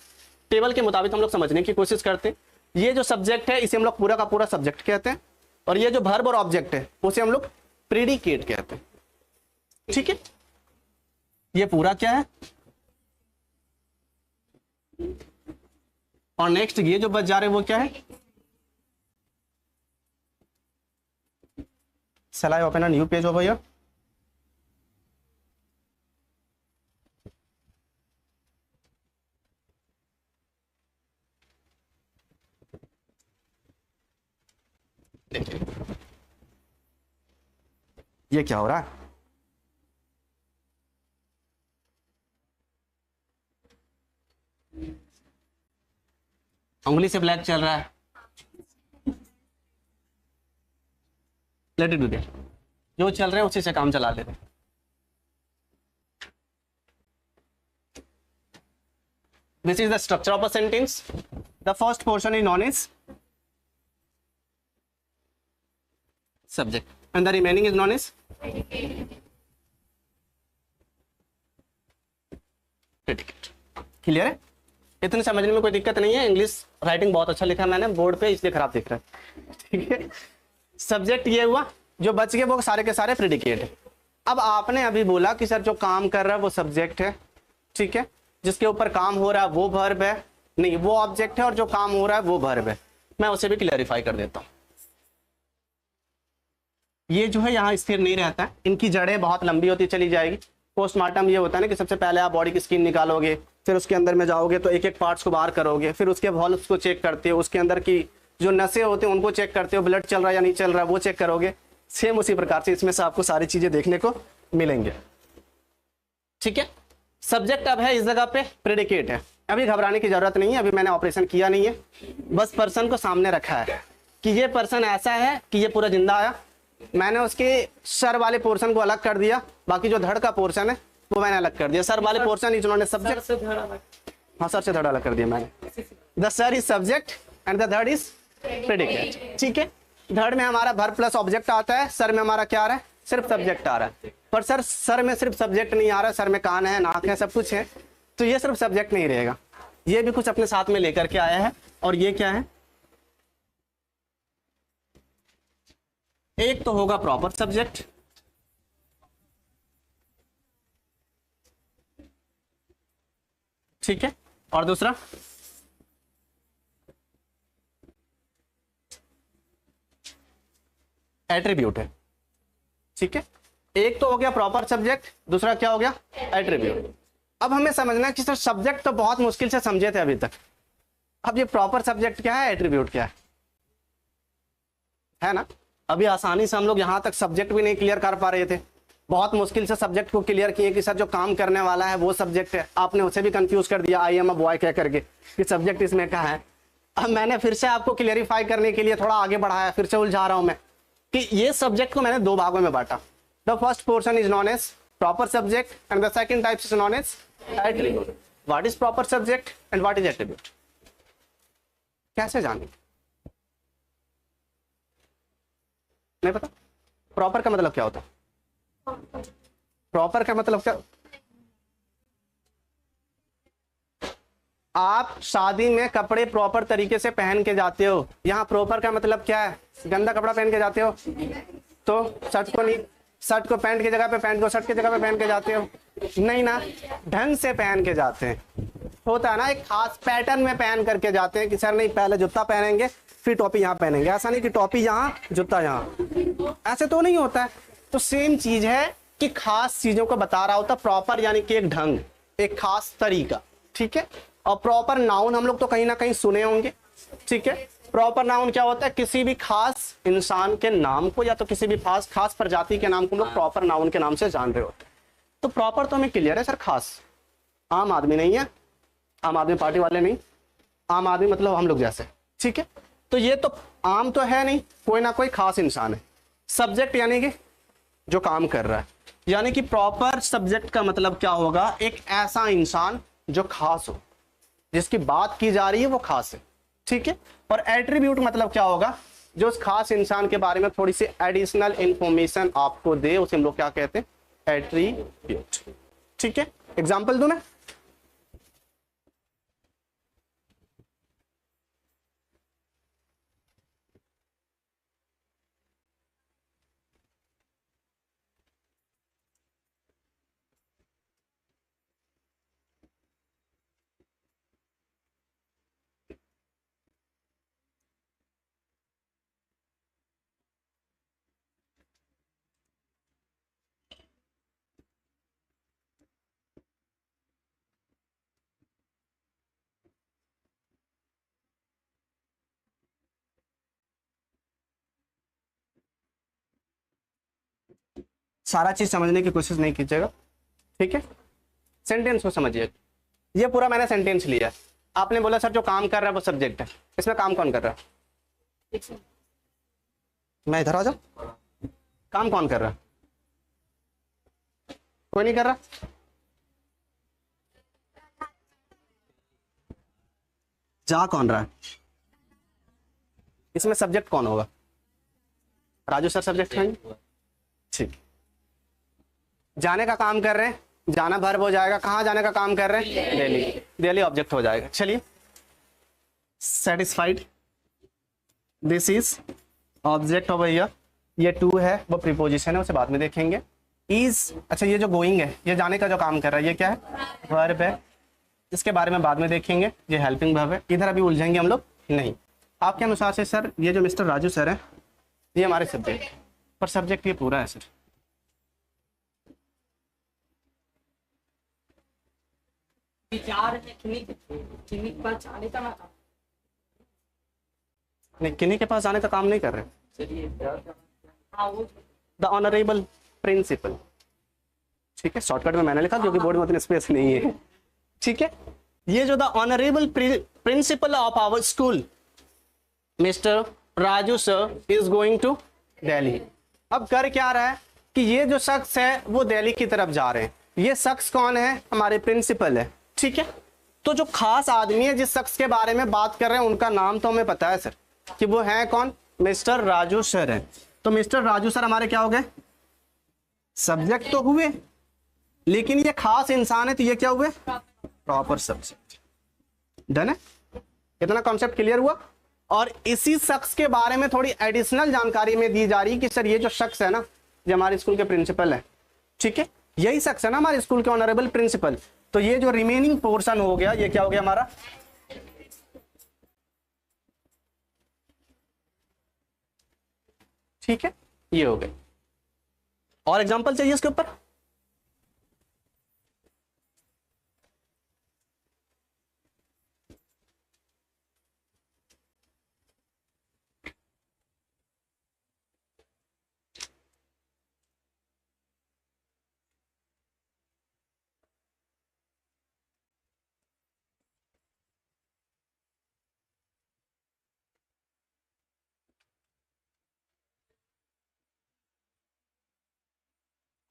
टेबल के मुताबिक हम लोग समझने की कोशिश करते हैं। ये जो सब्जेक्ट है इसे हम लोग पूरा का पूरा सब्जेक्ट कहते हैं, और ये जो वर्ब और ऑब्जेक्ट है उसे हम लोग प्रीडिकेट कहते हैं, ठीक है। ये पूरा क्या है, और नेक्स्ट ये जो बच जा रहे हैं वो क्या है, shall I open a new page over here? देखिए ये क्या हो रहा है, उंगली से ब्लैक चल रहा है, लेट इट डू दैट, जो चल रहे हैं उसी से काम चला लेते हैं। This is the structure of a sentence. The first portion is known as subject and the remaining is known as predicate. Clear है? इतने समझने में कोई दिक्कत नहीं है। इंग्लिश राइटिंग बहुत अच्छा लिखा है मैंने बोर्ड पे, इसलिए खराब दिख रहा है, ठीक है। सब्जेक्ट ये हुआ, जो बच गए वो सारे के सारे प्रेडिकेट है। अब आपने अभी बोला कि सर जो काम कर रहा है वो सब्जेक्ट है, ठीक है, जिसके ऊपर काम हो रहा है वो वर्ब है, नहीं वो ऑब्जेक्ट है, और जो काम हो रहा है वो वर्ब है। मैं उसे भी क्लैरिफाई कर देता हूं। ये जो है यहाँ स्थिर नहीं रहता है, इनकी जड़ें बहुत लंबी होती चली जाएगी। पोस्टमार्टम ये होता है ना कि सबसे पहले आप बॉडी की स्किन निकालोगे, फिर उसके अंदर में जाओगे तो एक एक पार्ट्स को बाहर करोगे, फिर उसके वॉल्व्स को चेक करते हो, उसके अंदर की जो नसें होते हैं उनको चेक करते हो, ब्लड चल रहा है या नहीं चल रहा है वो चेक करोगे। सेम उसी प्रकार से इसमें से आपको सारी चीजें देखने को मिलेंगे, ठीक है। सब्जेक्ट अब है इस जगह पे प्रेडिकेट है। अभी घबराने की जरूरत नहीं है, अभी मैंने ऑपरेशन किया नहीं है, बस पर्सन को सामने रखा है कि ये पर्सन ऐसा है कि ये पूरा जिंदा आया। मैंने उसके सर वाले पोर्शन को अलग कर दिया, बाकी जो धड़ का पोर्शन है वो मैंने अलग कर दिया। सर वाले पोर्शन इन्होंने सब्जेक्ट, हाँ सर से धड़ अलग कर दिया मैंने। The sir is subject and the धड़ इज प्रेडिकेट, ठीक है। धड़ में हमारा वर्ब प्लस ऑब्जेक्ट आता है, सर में हमारा क्या आ रहा है, सिर्फ सब्जेक्ट आ रहा है। पर सर में सिर्फ सब्जेक्ट नहीं आ रहा है, सर में कान है, नाक है, सब कुछ है, तो ये सिर्फ सब्जेक्ट नहीं रहेगा, ये भी कुछ अपने साथ में लेकर के आया है। और ये क्या है, एक तो होगा प्रॉपर सब्जेक्ट, ठीक है, और दूसरा एट्रीब्यूट है, ठीक है। एक तो हो गया प्रॉपर सब्जेक्ट, दूसरा क्या हो गया एट्रीब्यूट। अब हमें समझना है कि सर सब्जेक्ट तो बहुत मुश्किल से समझे थे अभी तक, अब ये प्रॉपर सब्जेक्ट क्या है, एट्रीब्यूट क्या है ना। अभी आसानी से हम लोग यहाँ तक सब्जेक्ट भी नहीं क्लियर कर पा रहे थे, बहुत मुश्किल से सब्जेक्ट को क्लियर किए कि सर जो काम करने वाला है वो सब्जेक्ट है, आपने उसे भी कंफ्यूज कर दिया आई एम अ बॉय कह करके कि सब्जेक्ट इसमें कहाँ है। अब मैंने फिर से आपको क्लियरिफाई करने के लिए थोड़ा आगे बढ़ाया, फिर से उलझा रहा हूं मैं कि ये सब्जेक्ट को मैंने दो भागों में बांटा। The first portion is known as proper subject and the second type is known as attribute. What is proper subject and what is attribute, कैसे जाने, नहीं पता। प्रॉपर का मतलब क्या होता है, प्रॉपर का मतलब क्या, आप शादी में कपड़े प्रॉपर तरीके से पहन के जाते हो, यहाँ प्रॉपर का मतलब क्या है, गंदा कपड़ा पहन के जाते हो, तो शर्ट को नहीं, शर्ट को पैंट की जगह पे, पैंट को शर्ट की जगह पे पहन के जाते हो, नहीं ना, ढंग से पहन के जाते हैं। होता है ना एक खास पैटर्न में पहन करके जाते हैं कि सर नहीं पहले जूता पहनेंगे फिर टोपी यहाँ पहनेंगे, ऐसा नहीं कि टोपी यहाँ जूता यहाँ, ऐसे तो नहीं होता है। तो सेम चीज है कि खास चीजों को बता रहा होता, प्रॉपर यानी कि एक ढंग, एक खास तरीका, ठीक है। और प्रॉपर नाउन हम लोग तो कहीं ना कहीं सुने होंगे, ठीक है। प्रॉपर नाउन क्या होता है, किसी भी खास इंसान के नाम को या तो किसी भी खास प्रजाति के नाम को हम लोग प्रॉपर नाउन के नाम से जान रहे होते हैं। तो प्रॉपर तो हमें क्लियर है सर, खास आम आदमी नहीं है, आम आदमी पार्टी वाले नहीं, आम आदमी मतलब हम लोग जैसे, ठीक है। तो ये तो आम तो है नहीं, कोई ना कोई खास इंसान है। सब्जेक्ट यानी कि जो काम कर रहा है, यानी कि प्रॉपर सब्जेक्ट का मतलब क्या होगा, एक ऐसा इंसान जो खास हो, जिसकी बात की जा रही है वो खास है, ठीक है। और एट्रीब्यूट मतलब क्या होगा, जो उस खास इंसान के बारे में थोड़ी सी एडिशनल इंफॉर्मेशन आपको दे, उसे हम लोग क्या कहते हैं, एट्रीब्यूट, ठीक है। एग्जाम्पल दूं मैं, सारा चीज समझने की कोशिश नहीं कीजिएगा, ठीक है। सेंटेंस को समझिए, ये पूरा मैंने सेंटेंस लिया, आपने बोला सर जो काम कर रहा है वो सब्जेक्ट है, इसमें काम कौन कर रहा है, मैं इधर आ जाऊं, काम कौन कर रहा है, कोई नहीं कर रहा, जा कौन रहा है, इसमें सब्जेक्ट कौन होगा, राजू सर सब्जेक्ट हैं, ठीक। जाने का काम कर रहे हैं, जाना वर्ब हो जाएगा, कहां जाने का काम कर रहे हैं, दिल्ली, दिल्ली ऑब्जेक्ट हो जाएगा। चलिए, सेटिस्फाइड, दिस इज ऑब्जेक्ट हो भैया, ये टू है वो प्रीपोजिशन है, उसे बाद में देखेंगे। इज, अच्छा ये जो गोइंग है, ये जाने का जो काम कर रहा है, ये क्या है, वर्ब है, इसके बारे में बाद में देखेंगे, ये हेल्पिंग वर्ब है। इधर अभी उलझेंगे हम लोग नहीं। आपके अनुसार से सर ये जो मिस्टर राजू सर है, ये हमारे सब्जेक्ट, पर सब्जेक्ट ये पूरा है सर, विचार है किन्हीं पर जाने का ना था। नहीं, किन्हीं के पास जाने का काम नहीं कर रहे, चलिए हाँ वो द ऑनरेबल प्रिंसिपल, ठीक है। शॉर्टकट में मैंने लिखा क्योंकि बोर्ड में उतनी स्पेस नहीं है, ठीक है। ये जो the honourable principal of our school mister Raju sir is going to Delhi. अब कर क्या रहा है कि ये जो शख्स है वो दिल्ली की तरफ जा रहे हैं। ये शख्स कौन है, हमारे प्रिंसिपल है, ठीक है। तो जो खास आदमी है जिस शख्स के बारे में बात कर रहे हैं, उनका नाम तो हमें पता है सर कि वो है कौन, मिस्टर राजू सर है। तो मिस्टर राजू सर हमारे क्या हो गए, सब्जेक्ट तो हुए, लेकिन ये खास इंसान है तो ये क्या हुए, प्रॉपर सब्जेक्ट। डन है, इतना कॉन्सेप्ट क्लियर हुआ। और इसी शख्स के बारे में थोड़ी एडिशनल जानकारी में दी जा रही है कि सर ये जो शख्स है ना, जो हमारे स्कूल के प्रिंसिपल है, ठीक है, यही शख्स है ना हमारे स्कूल के ऑनरेबल प्रिंसिपल। तो ये जो रिमेनिंग पोर्शन हो गया, ये क्या हो गया हमारा, ठीक है, ये हो गए। और एग्जांपल चाहिए इसके ऊपर,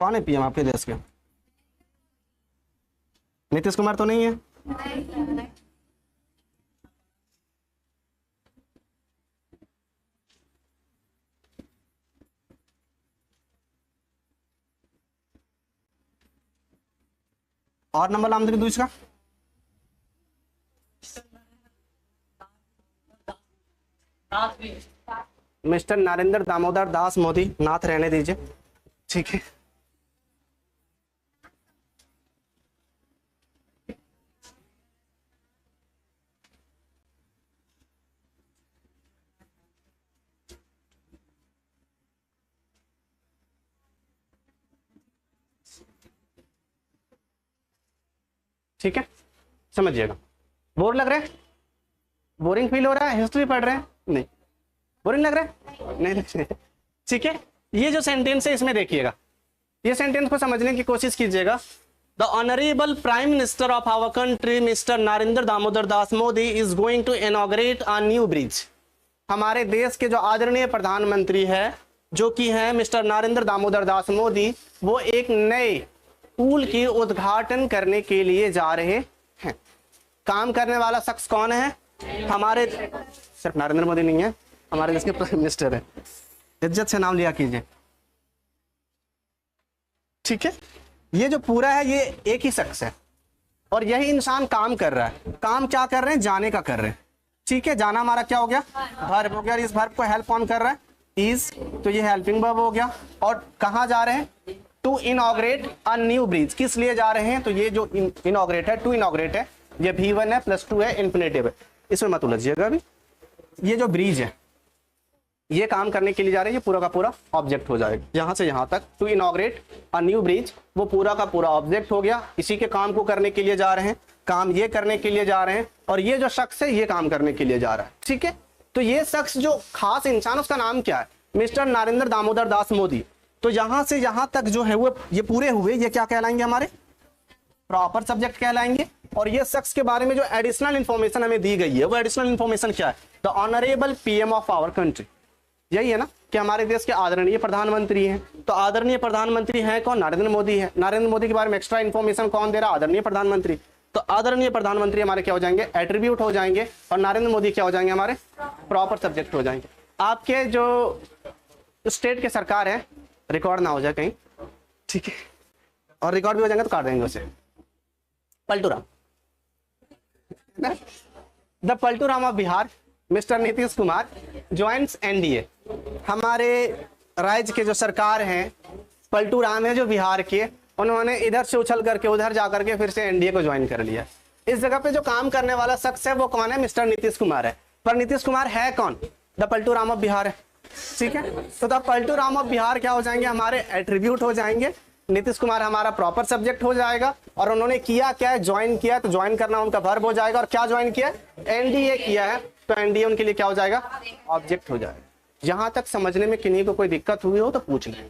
कौन है पीएम आपके देश के? नीतीश कुमार तो नहीं है? और नंबर नाम देखिए दूसरा। मिस्टर नरेंद्र दामोदर दास मोदी। नाथ रहने दीजिए, ठीक है। ठीक है, समझिएगा। बोर लग रहा है? बोरिंग फील हो रहा है? हिस्ट्री पढ़ रहे हैं? नहीं। बोरिंग लग रहा है? नहीं लग रहा है। ठीक है, ये जो सेंटेंस है इसमें देखिएगा, ये सेंटेंस को समझने की कोशिश कीजिएगा। The honourable prime minister of our country mister Narendra Damodar Das Modi is going to inaugurate a new bridge. हमारे देश के जो आदरणीय प्रधानमंत्री है, जो कि है मिस्टर नरेंद्र दामोदर दास मोदी, वो एक नए पुल की उद्घाटन करने के लिए जा रहे हैं। काम करने वाला शख्स कौन है? हमारे सिर्फ नरेंद्र मोदी नहीं है, हमारे देश के प्राइम मिनिस्टर है। इज्जत से नाम लिया कीजिए, ठीक है। ये जो पूरा है ये एक ही शख्स है और यही इंसान काम कर रहा है। काम क्या कर रहे हैं? जाने का कर रहे हैं, ठीक है। जाना हमारा क्या हो गया? वर्ब हो गया। इस वर्ब को हेल्प कौन कर रहा है? इज, तो ये हेल्पिंग वर्ब हो गया। और कहाँ जा रहे हैं? To inaugurate a new bridge. किस लिए जा रहे हैं? तो ये जो इनॉग्रेट है, टू इनॉग्रेट है, ये V1 है, +2 है, इन्फिनेटिव है, इसमें मत उलझिएगा अभी। ये जो ब्रिज है ये काम करने के लिए जा रहे हैं, ये पूरा का पूरा ऑब्जेक्ट हो जाएगा। यहां से यहां तक to inaugurate a new bridge, वो पूरा का पूरा ऑब्जेक्ट हो गया। इसी के काम को करने के लिए जा रहे हैं, काम ये करने के लिए जा रहे हैं, और ये जो शख्स है ये काम करने के लिए जा रहा है, ठीक है। तो ये शख्स जो खास इंसान, उसका नाम क्या है? मिस्टर नरेंद्र दामोदर दास मोदी। तो यहां से यहां तक जो है वो ये पूरे हुए, ये क्या कहलाएंगे? हमारे प्रॉपर सब्जेक्ट कहलाएंगे। और ये शख्स के बारे में जो एडिशनल इंफॉर्मेशन हमें दी गई है, वो एडिशनल इंफॉर्मेशन क्या है? The honourable PM of our country. यही है ना कि हमारे देश के आदरणीय प्रधानमंत्री हैं। तो आदरणीय प्रधानमंत्री हैं कौन? नरेंद्र मोदी है। नरेंद्र मोदी के बारे में एक्स्ट्रा इंफॉर्मेशन कौन दे रहा? आदरणीय प्रधानमंत्री। तो आदरणीय प्रधानमंत्री हमारे क्या हो जाएंगे? एट्रीब्यूट हो जाएंगे, और नरेंद्र मोदी क्या हो जाएंगे? हमारे प्रॉपर सब्जेक्ट हो जाएंगे। आपके जो स्टेट के सरकार है, रिकॉर्ड ना हो जाए कहीं, ठीक है, और रिकॉर्ड भी हो जाएंगे तो काट देंगे उसे। Paltu Ram, the Paltu Ram of Bihar mister Nitish Kumar joints NDA. हमारे राज्य के जो सरकार हैं, पलटू राम है जो बिहार के, उन्होंने इधर से उछल करके उधर जा करके फिर से एनडीए को ज्वाइन कर लिया। इस जगह पे जो काम करने वाला शख्स है वो कौन है? मिस्टर नीतीश कुमार है। पर नीतीश कुमार है कौन? द पलटू राम ऑफ बिहार है, ठीक है। तो द पलटू राम ऑफ बिहार क्या हो जाएंगे? हमारे एट्रीब्यूट हो जाएंगे। नीतीश कुमार हमारा प्रॉपर सब्जेक्ट हो जाएगा। और उन्होंने किया क्या है? ज्वाइन किया, तो ज्वाइन करना उनका वर्ब हो जाएगा। और क्या ज्वाइन किया? एनडीए किया है, तो एनडीए उनके लिए क्या हो जाएगा? ऑब्जेक्ट हो जाएगा। जहां तक समझने में किन्हीं को कोई दिक्कत हुई हो तो पूछ लें,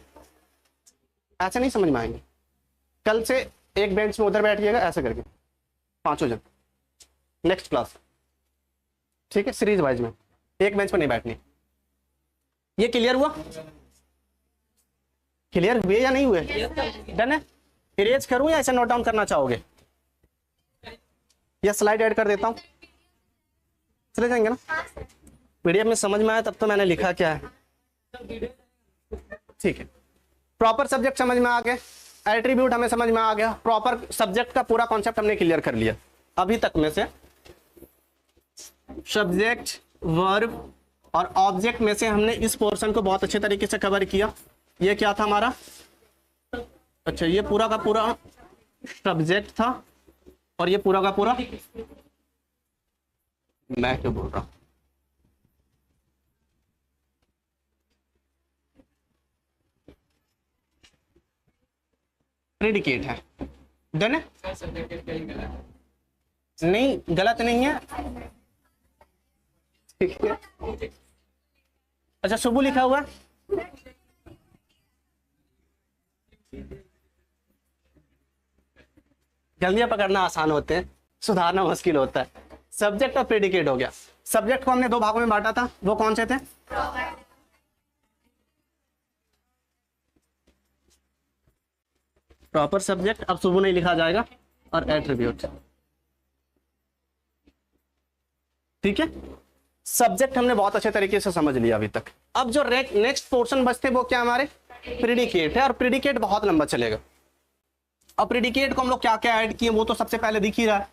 ऐसे नहीं समझ में आएंगे। कल से एक बेंच में उधर बैठिएगा ऐसे करके, 5 जन, नेक्स्ट क्लास, ठीक है, सीरीज वाइज में, एक बेंच पर नहीं बैठनी। ये क्लियर हुआ? क्लियर हुए या नहीं हुए? डन है? इरेज करूं या ऐसे नोट डाउन करना चाहोगे? या स्लाइड ऐड कर देता हूं, चले जाएंगे ना? पीडीएफ में समझ में आया तब तो मैंने लिखा क्या है, ठीक है। प्रॉपर सब्जेक्ट समझ में आ गया, एट्रीब्यूट हमें समझ में आ गया, प्रॉपर सब्जेक्ट का पूरा कॉन्सेप्ट हमने क्लियर कर लिया। अभी तक में से सब्जेक्ट, वर्ब और ऑब्जेक्ट में से हमने इस पोर्शन को बहुत अच्छे तरीके से कवर किया। ये क्या था हमारा? अच्छा, ये पूरा का पूरा सब्जेक्ट था और ये पूरा का पूरा, मैं क्यों बोल रहा हूं, प्रेडिकेट है। डन है? नहीं, गलत नहीं है, ठीक है। अच्छा, शुभू लिखा हुआ है, जल्दियां पकड़ना आसान होते हैं, सुधारना मुश्किल होता है। सब्जेक्ट और प्रेडिकेट हो गया। सब्जेक्ट को हमने 2 भागों में बांटा था, वो कौन से थे? प्रॉपर सब्जेक्ट, अब शुभ नहीं लिखा जाएगा, और एट्रीब्यूट। ठीक है, सब्जेक्ट हमने बहुत अच्छे तरीके से समझ लिया अभी तक। अब जो नेक्स्ट पोर्शन बचते वो क्या हमारे प्रेडिकेट है, और प्रेडिकेट बहुत लंबा चलेगा। अब प्रेडिकेट को हम लोग क्या क्या ऐड किए वो तो सबसे पहले दिख ही रहा है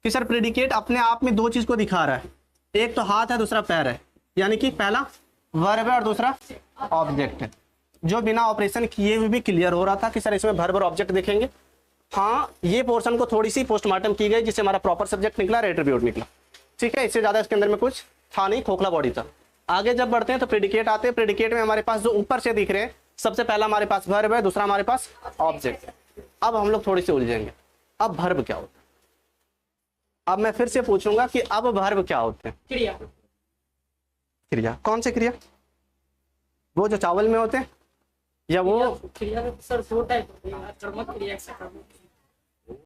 कि सर प्रेडिकेट अपने आप में दो चीज को दिखा रहा है, एक तो हाथ है दूसरा पैर है, यानी कि पहला वर्ब है और दूसरा ऑब्जेक्ट है, जो बिना ऑपरेशन किए हुए भी क्लियर हो रहा था कि सर इसमें वर्ब और ऑब्जेक्ट दिखेंगे। हाँ, ये पोर्शन को थोड़ी सी पोस्टमार्टम की गई जिससे हमारा प्रॉपर सब्जेक्ट निकला, एट्रीब्यूट निकला। ठीक है, इससे ज्यादा इसके अंदर में कुछ था नहीं, खोखला बॉडी था। आगे जब बढ़ते हैं तो प्रेडिकेट आते हैं। प्रेडिकेट में हमारे पास जो ऊपर से दिख रहे हैं, सबसे पहला हमारे पास वर्ब है, दूसरा हमारे पास ऑब्जेक्ट है। अब हम लोग थोड़ी सी उलझेंगे, अब वर्ब क्या होता है। अब मैं फिर से पूछूंगा कि अब वर्ब क्या होते हैं। क्रिया। क्रिया, कौन से क्रिया? वो जो चावल में होते हैं या वो क्रिया में सर दो टाइप होती है, कर्मक क्रिया, सकर्मक।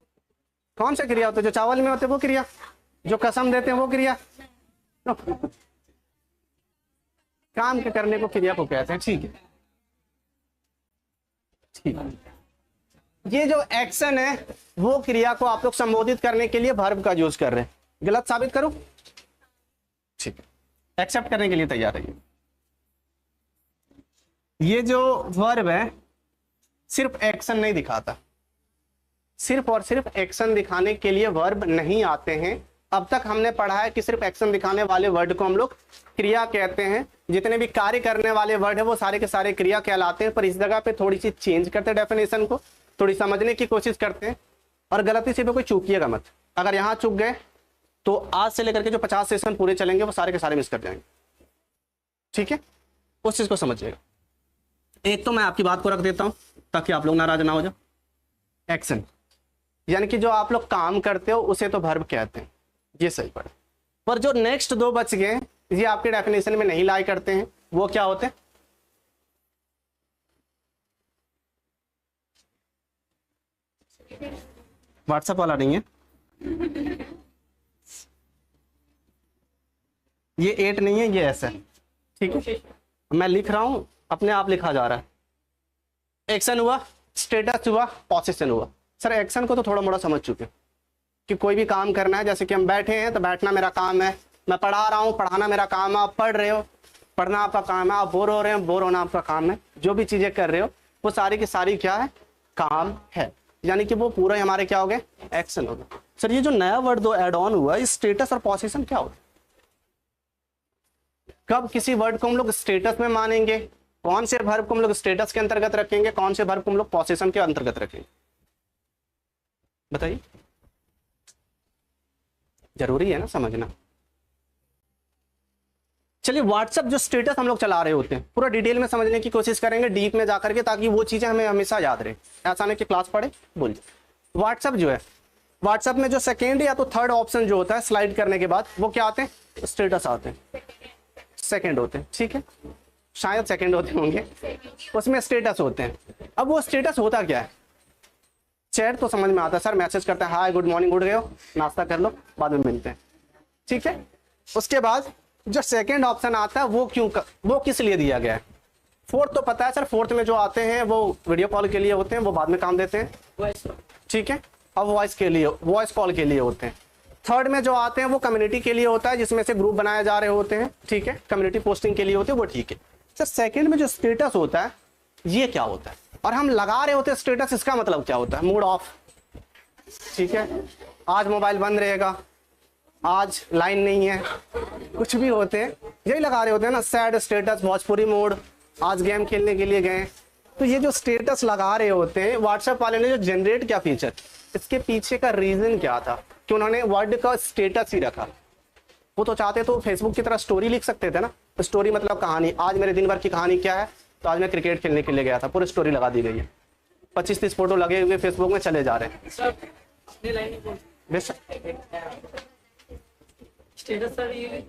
कौन से क्रिया होते हैं? जो चावल में होते हैं वो क्रिया, जो कसम देते हैं वो क्रिया, काम के करने को क्रिया को कहते हैं। ठीक है, ठीक है। ये जो एक्शन है वो क्रिया को आप लोग संबोधित करने के लिए वर्ब का यूज कर रहे हैं। गलत साबित करूं? ठीक है, एक्सेप्ट करने के लिए तैयार है। ये जो वर्ब है सिर्फ एक्शन नहीं दिखाता, सिर्फ और सिर्फ एक्शन दिखाने के लिए वर्ब नहीं आते हैं। अब तक हमने पढ़ा है कि सिर्फ एक्शन दिखाने वाले वर्ड को हम लोग क्रिया कहते हैं। जितने भी कार्य करने वाले वर्ड है वो सारे के सारे क्रिया कहलाते हैं। पर इस जगह पे थोड़ी सी चेंज करते हैं डेफिनेशन को, थोड़ी समझने की कोशिश करते हैं, और गलती से भी कोई चूकिएगा मत। अगर यहाँ चूक गए तो आज से लेकर के जो 50 सेशन पूरे चलेंगे वो सारे के सारे मिस कर जाएंगे। ठीक है, उस चीज को समझिएगा। एक तो मैं आपकी बात को रख देता हूं ताकि आप लोग नाराज ना हो जाओ। एक्शन यानी कि जो आप लोग काम करते हो उसे तो वर्ब कहते हैं, ये सही पड़ा। पर जो नेक्स्ट दो बच गए ये आपके डेफिनेशन में नहीं लाई करते हैं, वो क्या होते हैं? व्हाट्सएप वाला नहीं है ये 8 नहीं है, ये ऐसा है। ठीक है, मैं लिख रहा हूं, अपने आप लिखा जा रहा है। एक्शन हुआ, स्टेटस हुआ, पोजीशन हुआ। सर एक्शन को तो थोड़ा मोड़ा समझ चुके कि कोई भी काम करना है, जैसे कि हम बैठे हैं तो बैठना मेरा काम है, मैं पढ़ा रहा हूं, पढ़ाना मेरा काम है, आप पढ़ रहे हो, पढ़ना आपका काम है, आप बोर हो रहे हैं, बोर होना आपका काम है। जो भी चीजें कर रहे हो वो सारी की सारी क्या है? काम है। यानी कि वो पूरा हमारे क्या हो गए? एक्शन हो गए। सर ये जो नया वर्ड दो ऐड ऑन हुआ, स्टेटस और पोजीशन क्या होता है? कब किसी वर्ड को हम लोग स्टेटस में मानेंगे, कौन से वर्ब को हम लोग स्टेटस के अंतर्गत रखेंगे, कौन से वर्ब को हम लोग पोजीशन के अंतर्गत रखेंगे, बताइए। जरूरी है ना समझना। चलिए, व्हाट्सएप जो स्टेटस हम लोग चला रहे होते हैं पूरा डिटेल में समझने की कोशिश करेंगे, डीप में जाकर के, ताकि वो चीजें हमें हमेशा याद रहे। ऐसा नहीं कि क्लास पढ़े बोलिए। व्हाट्सएप जो है, व्हाट्सएप में जो सेकेंड या तो थर्ड ऑप्शन जो होता है स्लाइड करने के बाद, वो क्या आते हैं? स्टेटस आते हैं, सेकेंड होते हैं। ठीक है, शायद सेकेंड होते होंगे, उसमें स्टेटस होते हैं। अब वो स्टेटस होता क्या है? चैट तो समझ में आता है, सर मैसेज करते हैं, हाय गुड मॉर्निंग, उठ गए हो, नाश्ता कर लो, बाद में मिलते हैं। ठीक है, उसके बाद जो सेकंड ऑप्शन आता है वो किस लिए दिया गया है? फोर्थ तो पता है सर, फोर्थ में जो आते हैं वो वीडियो कॉल के लिए होते हैं, वो बाद में काम देते हैं। ठीक है, अब वॉइस कॉल के लिए होते हैं। थर्ड में जो आते हैं वो कम्युनिटी के लिए होता है, जिसमें से ग्रुप बनाए जा रहे होते हैं। ठीक है, कम्युनिटी पोस्टिंग के लिए होते हैं, वो ठीक है। सर सेकंड में जो स्टेटस होता है ये क्या होता है? और हम लगा रहे होते हैं स्टेटस, इसका मतलब क्या होता है? Mood off. ठीक है, आज मोबाइल बंद रहेगा, आज लाइन नहीं है, कुछ भी होते हैं यही लगा रहे होते हैं ना। सैड स्टेटस, भोजपुरी मोड, आज गेम खेलने के लिए गए। तो ये जो स्टेटस लगा रहे होते हैं, व्हाट्सएप वाले ने जो जनरेट किया फीचर, इसके पीछे का रीजन क्या था कि उन्होंने वर्ड का स्टेटस ही रखा? वो तो चाहते तो फेसबुक की तरह स्टोरी लिख सकते थे ना। स्टोरी मतलब कहानी, आज मेरे दिन भर की कहानी क्या है, तो आज मैं क्रिकेट खेलने के लिए गया था, पूरी स्टोरी लगा दी गई है। 25-30 फोटो लगे हुए फेसबुक में चले जा रहे हैं। स्टेटस सर ये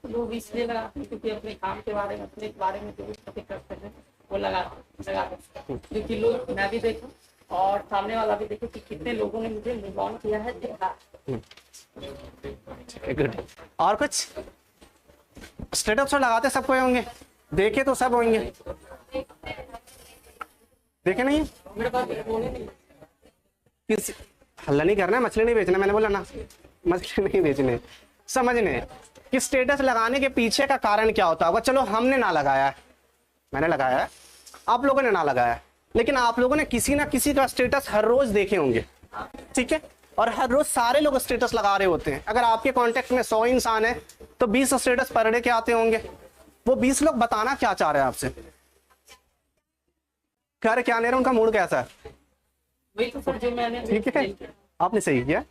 लोग इसलिए लगाते हैं क्योंकि अपने काम के बारे में, अपने बारे में जो भी टॉपिक करते हैं वो लगाते हैं। क्योंकि लोग, मैं भी देखूं और सामने वाला भी देखे कि कितने लोगों ने मुझे मूव ऑन किया है, देखा। गुड। और कुछ स्टेटस तो लगाते सबको होंगे, देखे तो सब होंगे, देखे नहीं? मेरे पास बोले नहीं, किस हल्ला नहीं करना है, मछली नहीं बेचना, मैंने बोला ना मछली नहीं बेचने, समझने कि स्टेटस लगाने के पीछे का कारण क्या होता होगा। चलो हमने ना लगाया है, मैंने लगाया है, आप लोगों ने ना लगाया है, लेकिन आप लोगों ने किसी ना किसी का स्टेटस हर रोज देखे होंगे, ठीक है, और हर रोज सारे लोग स्टेटस लगा रहे होते हैं। अगर आपके कांटेक्ट में 100 इंसान है तो 20 स्टेटस पर डे के आते होंगे। वो 20 लोग बताना क्या चाह रहे हैं आपसे, कर क्या नहीं रहे, उनका मूड कैसा है, वही तो सर जो मैंने ठीक है, आपने सही किया।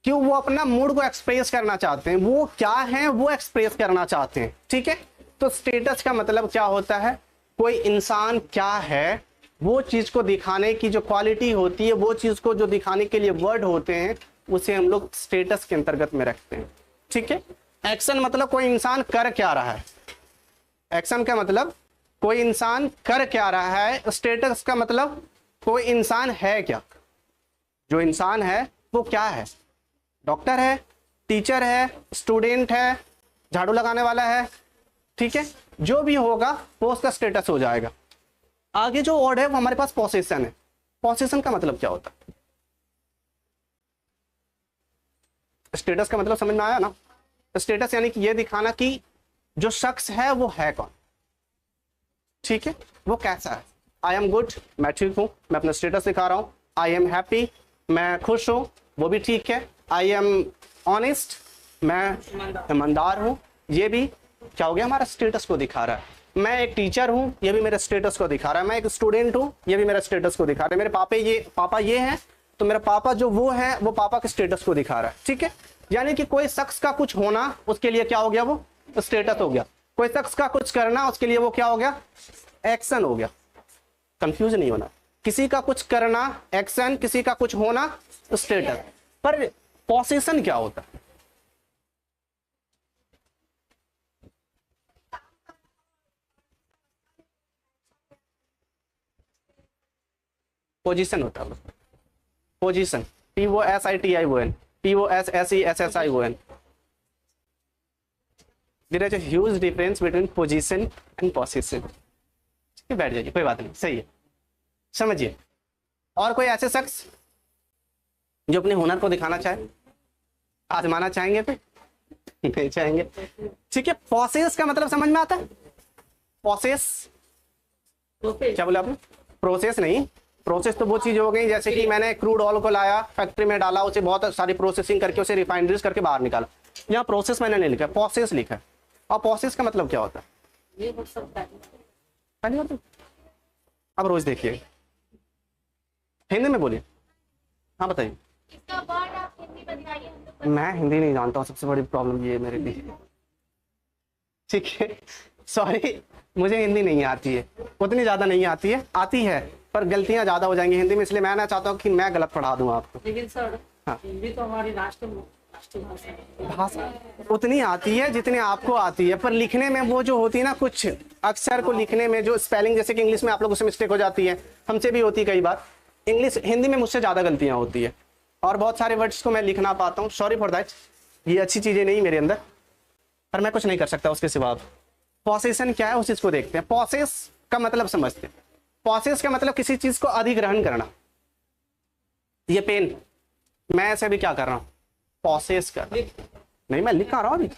क्यों, वो अपना मूड को एक्सप्रेस करना चाहते हैं, वो क्या है वो एक्सप्रेस करना चाहते हैं, ठीक है। तो स्टेटस का मतलब क्या होता है, कोई इंसान क्या है वो चीज को दिखाने की जो क्वालिटी होती है, वो चीज को जो दिखाने के लिए वर्ड होते हैं, उसे हम लोग स्टेटस के अंतर्गत में रखते हैं, ठीक है। एक्शन मतलब कोई इंसान कर क्या रहा है, एक्शन का मतलब कोई इंसान कर क्या रहा है, स्टेटस का मतलब कोई इंसान है क्या, जो इंसान है वो क्या है, डॉक्टर है, टीचर है, स्टूडेंट है, झाड़ू लगाने वाला है, ठीक है, जो भी होगा वो उसका स्टेटस हो जाएगा। आगे जो वर्ड है वो हमारे पास पोसेशन है। पोसेशन का मतलब क्या होता है, स्टेटस का मतलब समझ में आया ना। स्टेटस यानी कि ये दिखाना कि जो शख्स है वो है कौन, ठीक है, वो कैसा है। आई एम गुड, मैं ठीक हूं, मैं अपना स्टेटस दिखा रहा हूं। आई एम हैप्पी, मैं खुश हूं, वो भी ठीक है। आई एम ऑनेस्ट, मैं ईमानदार हूं, ये भी क्या हो गया, हमारा स्टेटस को दिखा रहा है। मैं एक टीचर हूं, ये भी मेरे स्टेटस को दिखा रहा है। मैं एक स्टूडेंट हूं, ये भी मेरा स्टेटस को दिखा रहा है। मेरे पापा ये हैं, तो मेरा पापा जो वो है वो पापा के स्टेटस को दिखा रहा है, ठीक है। यानी कि कोई शख्स का कुछ होना उसके लिए क्या हो गया, वो स्टेटस हो गया। कोई शख्स का कुछ करना उसके लिए वो क्या हो गया, एक्शन हो गया। कंफ्यूज नहीं होना, किसी का कुछ करना एक्शन, किसी का कुछ होना स्टेटस। पर पोसेशन क्या होता है, पोजीशन होता है, position, POSITION, POSSESSION। There is a huge difference between position and possession. ठीक है, बैठ जाइए, कोई बात नहीं, सही है, समझिए। और कोई ऐसे शख्स जो अपने हुनर को दिखाना चाहे, आजमाना चाहेंगे पे नहीं चाहेंगे, ठीक है। प्रोसेस का मतलब समझ में आता है, प्रोसेस क्या बोले आपने, प्रोसेस नहीं, प्रोसेस तो वो चीज हो गई जैसे कि मैंने क्रूड ऑयल को लाया, फैक्ट्री में डाला, उसे बहुत सारी प्रोसेसिंग करके उसे रिफाइनरीज करके बाहर निकाला। यहाँ प्रोसेस मैंने नहीं लिखा, प्रोसेस लिखा है। और प्रोसेस का मतलब क्या होता है, ये हो सकता है। पहली बात तो अब रोज देखिए, हिंदी में बोलिए, हाँ बताइए। इसका वर्ड आप हिंदी बताइए, हम लोग मैं हिंदी नहीं जानता हूँ, सबसे बड़ी प्रॉब्लम ये है मेरे लिए, ठीक है, सॉरी, मुझे हिंदी नहीं आती है, उतनी ज्यादा नहीं आती है, आती है पर गलतियां ज्यादा हो जाएंगी हिंदी में, इसलिए मैं ना चाहता हूँ कि मैं गलत पढ़ा दूं आपको। लेकिन सर हाँ। हिंदी तो हमारी राष्ट्रीय भाषा है। भाषा उतनी आती है जितनी आपको आती है, पर लिखने में वो जो होती है ना, कुछ अक्षर को लिखने में जो स्पेलिंग, जैसे कि इंग्लिश में आप लोगों से मिस्टेक हो जाती है, हमसे भी होती है कई बार, इंग्लिश हिंदी में मुझसे ज्यादा गलतियां होती है, और बहुत सारे वर्ड्स को मैं लिख ना पाता हूँ, सॉरी फॉर दैट। ये अच्छी चीजें नहीं मेरे अंदर, पर मैं कुछ नहीं कर सकता उसके सिवा। पोसेशन क्या है उस चीज को देखते हैं, पोसेस का मतलब समझते हैं। पोसेस का मतलब किसी चीज को अधिग्रहण करना। ये पेन मैं ऐसे भी क्या कर रहा हूँ, पोसेस कर, नहीं मैं लिख रहा हूँ अभी,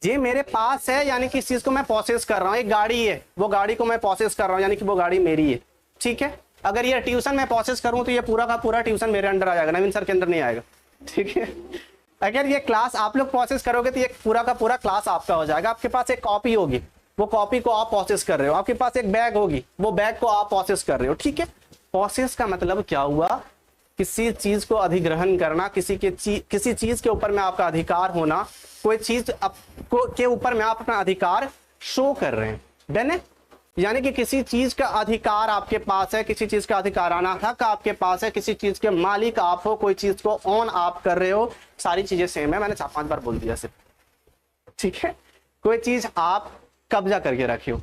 ये मेरे पास है, यानी कि इस चीज को मैं पोसेस कर रहा हूँ। एक गाड़ी है, वो गाड़ी को मैं पोसेस कर रहा हूँ, यानी कि वो गाड़ी मेरी है, ठीक है। अगर ये ट्यूशन मैं पोसेस करूँ तो ये पूरा का पूरा ट्यूशन मेरे अंडर आ जाएगा, नवीन सर के अंदर नहीं आएगा, ठीक है। अगर ये क्लास आप लोग प्रोसेस करोगे तो ये पूरा का पूरा क्लास आपका हो जाएगा। आपके पास एक कॉपी होगी, वो कॉपी को आप प्रोसेस कर रहे हो। आपके पास एक बैग होगी, वो बैग को आप प्रोसेस कर रहे हो, ठीक है। प्रोसेस का मतलब क्या हुआ, किसी चीज को अधिग्रहण करना, किसी चीज के ऊपर में आपका अधिकार होना, कोई चीज के ऊपर में आप अपना अधिकार शो कर रहे हैं, डन है। यानी कि किसी चीज का अधिकार आपके पास है, किसी चीज का अधिकाराना हक आपके पास है, किसी चीज के मालिक आप हो, कोई चीज को ऑन आप कर रहे हो, सारी चीजें सेम है, मैंने 4-5 बार बोल दिया सिर्फ, ठीक है। कोई चीज आप कब्जा करके रखे हो,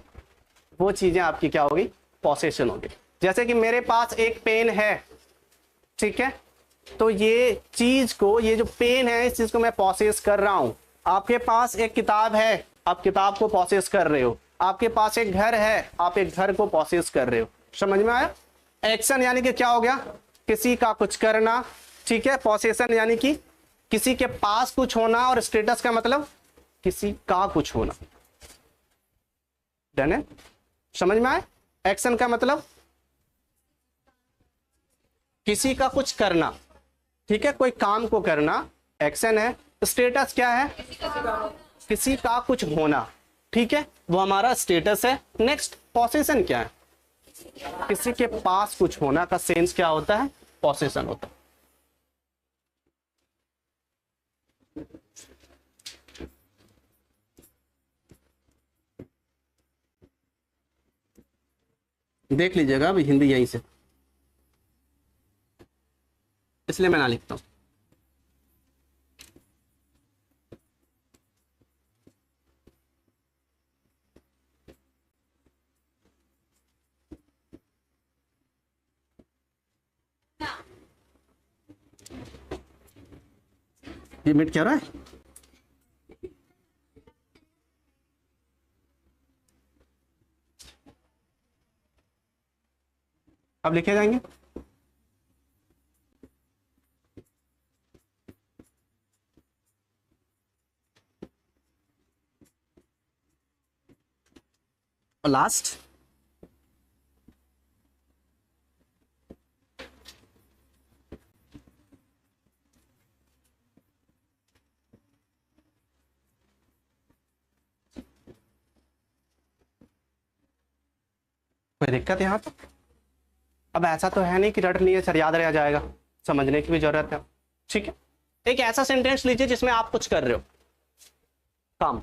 वो चीजें आपकी क्या होगी, पोसेशन होगी। जैसे कि मेरे पास एक पेन है, ठीक है, तो ये चीज को, ये जो पेन है, इस चीज को मैं पोसेस कर रहा हूं। आपके पास एक किताब है, आप किताब को पोसेस कर रहे हो। आपके पास एक घर है, आप एक घर को पोसेस कर रहे हो। समझ में आया। एक्शन यानी कि क्या हो गया, किसी का कुछ करना, ठीक है। पोसेशन यानी कि किसी के पास कुछ होना, और स्टेटस का मतलब किसी का कुछ होना। डन है, समझ में आए। एक्शन का मतलब किसी का कुछ करना, ठीक है, कोई काम को करना एक्शन है। स्टेटस क्या है, किसी का कुछ होना, ठीक है, वो हमारा स्टेटस है। नेक्स्ट पोसेशन क्या है, किसी के पास कुछ होना का सेंस क्या होता है, पोसेशन होता है। देख लीजिएगा अभी हिंदी यहीं से, इसलिए मैं ना लिखता हूं। ये मिट क्या रहा है, अब लिखे जाएंगे। और लास्ट कोई दिक्कत यहाँ तो। अब ऐसा तो है नहीं कि रट लिए सर याद रह जाएगा, समझने की भी जरूरत है, ठीक है। एक ऐसा सेंटेंस लीजिए जिसमें आप कुछ कर रहे हो काम,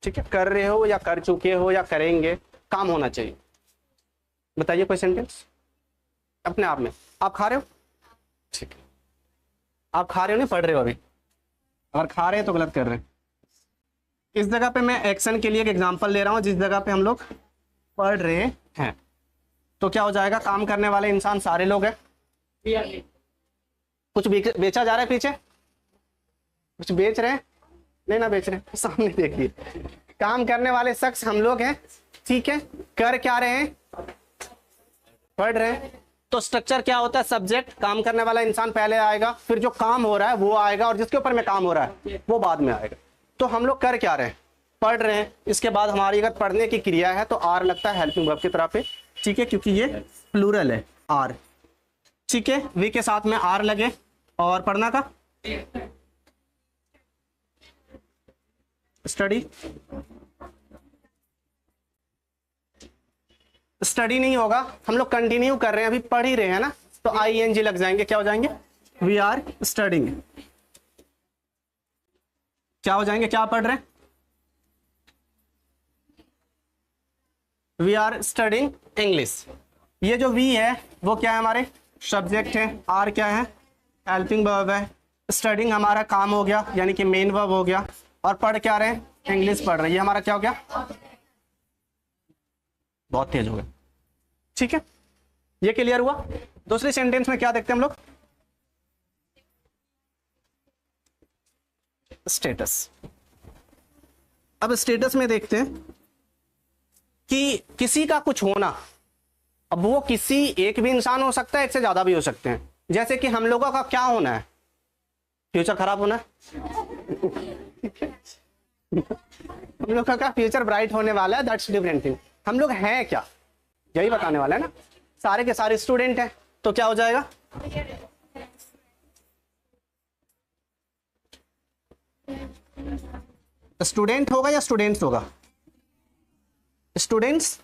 ठीक है, कर रहे हो या कर चुके हो या करेंगे, काम होना चाहिए। बताइए कोई सेंटेंस अपने आप में। आप खा रहे हो, ठीक है, आप खा रहे हो नहीं पढ़ रहे हो अभी। अगर खा रहे हैं तो गलत कर रहे हैं। इस जगह पे मैं एक्शन के लिए एक एग्जांपल ले रहा हूं, जिस जगह पे हम लोग पढ़ रहे हैं, तो क्या हो जाएगा, काम करने वाले इंसान सारे लोग हैं। कुछ बेचा जा रहा है पीछे, कुछ बेच रहे हैं, नहीं ना बेच रहे हैं, सामने देखिए, काम करने वाले शख्स हम लोग हैं, ठीक है। कर क्या रहे हैं, पढ़ रहे हैं। तो स्ट्रक्चर क्या होता है, सब्जेक्ट, काम करने वाला इंसान पहले आएगा, फिर जो काम हो रहा है वो आएगा, और जिसके ऊपर में काम हो रहा है वो बाद में आएगा। तो हम लोग कर क्या रहे हैं, पढ़ रहे हैं। इसके बाद हमारी अगर पढ़ने की क्रिया है तो आर लगता है हेल्पिंग वर्ब की तरह पे, ठीक है, क्योंकि ये प्लूरल है आर, ठीक है। वी के साथ में आर लगे, और पढ़ना का स्टडी, स्टडी नहीं होगा, हम लोग कंटिन्यू कर रहे हैं, अभी पढ़ ही रहे हैं ना, तो ING लग जाएंगे, क्या हो जाएंगे, वी आर स्टडिंग। क्या हो जाएंगे, क्या पढ़ रहे हैं, वी आर स्टडिंग इंग्लिश। ये जो वी है वो क्या है, हमारे सब्जेक्ट है, आर क्या है, हेल्पिंग वर्ब है, स्टडिंग हमारा काम हो गया यानी कि मेन वर्ब हो गया, और पढ़ क्या रहे हैं, इंग्लिश पढ़ रहे हैं। ये हमारा क्या हो गया, बहुत तेज हो गया, ठीक है। ये क्लियर हुआ। दूसरी सेंटेंस में क्या देखते हैं हम लोग, स्टेटस। अब स्टेटस में देखते हैं कि किसी का कुछ होना, अब वो किसी एक भी इंसान हो सकता है, एक से ज्यादा भी हो सकते हैं। जैसे कि हम लोगों का क्या होना है, फ्यूचर खराब होना है हम लोगों का फ्यूचर ब्राइट होने वाला है, दैट्स डिफरेंट थिंग। हम लोग हैं क्या, यही बताने वाला है ना। सारे के सारे स्टूडेंट हैं, तो क्या हो जाएगा, स्टूडेंट होगा या स्टूडेंट्स होगा, स्टूडेंट्स,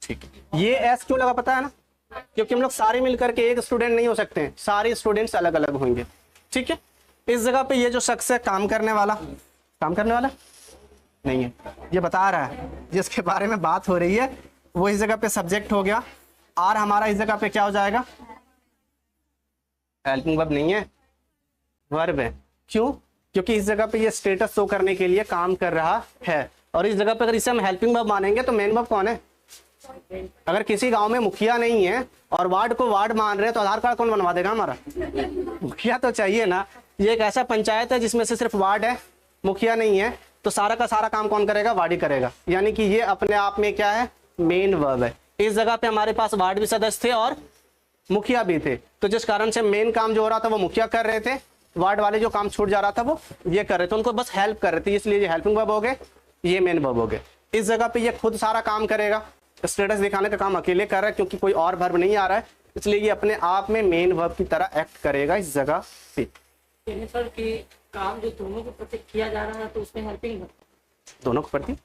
ठीक है। ये एस क्यों लगा पता है ना, क्योंकि हम लोग सारे मिलकर के एक स्टूडेंट नहीं हो सकते हैं, सारे स्टूडेंट्स अलग अलग होंगे, ठीक है। इस जगह पे ये जो शख्स है काम करने वाला, काम करने वाला नहीं है, ये बता रहा है जिसके बारे में बात हो रही है, वो इस जगह पे सब्जेक्ट हो गया। आर हमारा इस जगह पे क्या हो जाएगा, हेल्पिंग वर्ब नहीं है, वर्ब है। क्यों, क्योंकि इस जगह पे ये स्टेटस शो करने के लिए काम कर रहा है, और इस जगह पे अगर इसे हम हेल्पिंग वर्ब मानेंगे तो मेन वर्ब कौन है। अगर किसी गांव में मुखिया नहीं है और वार्ड को वार्ड मान रहे हैं तो आधार कार्ड कौन बनवा देगा हमारा, मुखिया तो चाहिए ना। ये एक ऐसा पंचायत है जिसमें से सिर्फ वार्ड है, मुखिया नहीं है, तो सारा का सारा काम कौन करेगा, वार्ड ही करेगा। यानी कि ये अपने आप में क्या है, मेन वर्ब है। इस जगह पे हमारे पास वार्ड भी सदस्य थे और मुखिया भी थे, तो जिस कारण से मेन काम जो हो रहा था वो मुखिया कर रहे थे, वार्ड वाले जो काम छूट जा रहा था वो ये कर रहे थे, उनको बस हेल्प कर रहे थे, इसलिए ये हेल्पिंग वर्ब हो गए, ये मेन वर्ब हो गए। इस जगह पे ये खुद सारा काम करेगा, स्टेटस दिखाने का काम अकेले कर रहा है क्योंकि कोई और वर्ब नहीं आ रहा है, इसलिए ये अपने आप में मेन वर्ब की तरह एक्ट करेगा इस जगह पे। यानी सर कि काम जो दोनों के प्रति किया जा रहा है तो उसमें हेल्पिंग है, दोनों को प्रति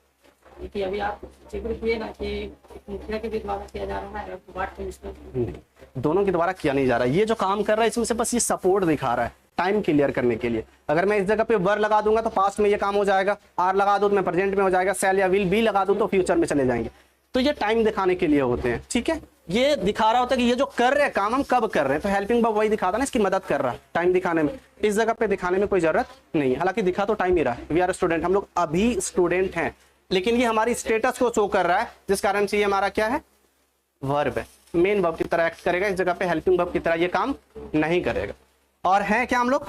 कि अभी आप जिक्र किए ना कि एक मुखिया के भी द्वारा किया जा रहा है, वार्ड कमिश्नर दोनों के द्वारा किया नहीं जा रहा है। ये जो काम कर रहा है इसमें से बस ये सपोर्ट दिखा रहा है टाइम क्लियर करने के लिए। अगर मैं इस जगह पे वर लगा दूंगा तो पास्ट में ये काम हो जाएगा, आर लगा दूं तो मैं प्रेजेंट में हो जाएगा, सेल या विल बी लगा दूं तो फ्यूचर में चले जाएंगे। तो ये टाइम दिखाने के लिए होते हैं, ठीक है। ये दिखा रहा होता है कि ये जो कर रहे हैं काम हम कब कर रहे हैं, तो हेल्पिंग वर्ब वही दिखाता है ना, इसकी मदद कर रहा है टाइम दिखाने में। इस जगह पे दिखाने में कोई जरूरत नहीं है, हालांकि दिखा तो टाइम ही रहा है। वी आर स्टूडेंट, हम लोग अभी स्टूडेंट हैं, लेकिन ये हमारी स्टेटस को शो कर रहा है, जिस कारण से ये हमारा क्या है, वर्ब है, मेन वर्ब की तरह एक्ट करेगा। इस जगह पे हेल्पिंग वर्ब की तरह ये काम नहीं करेगा। और है क्या हम लोग,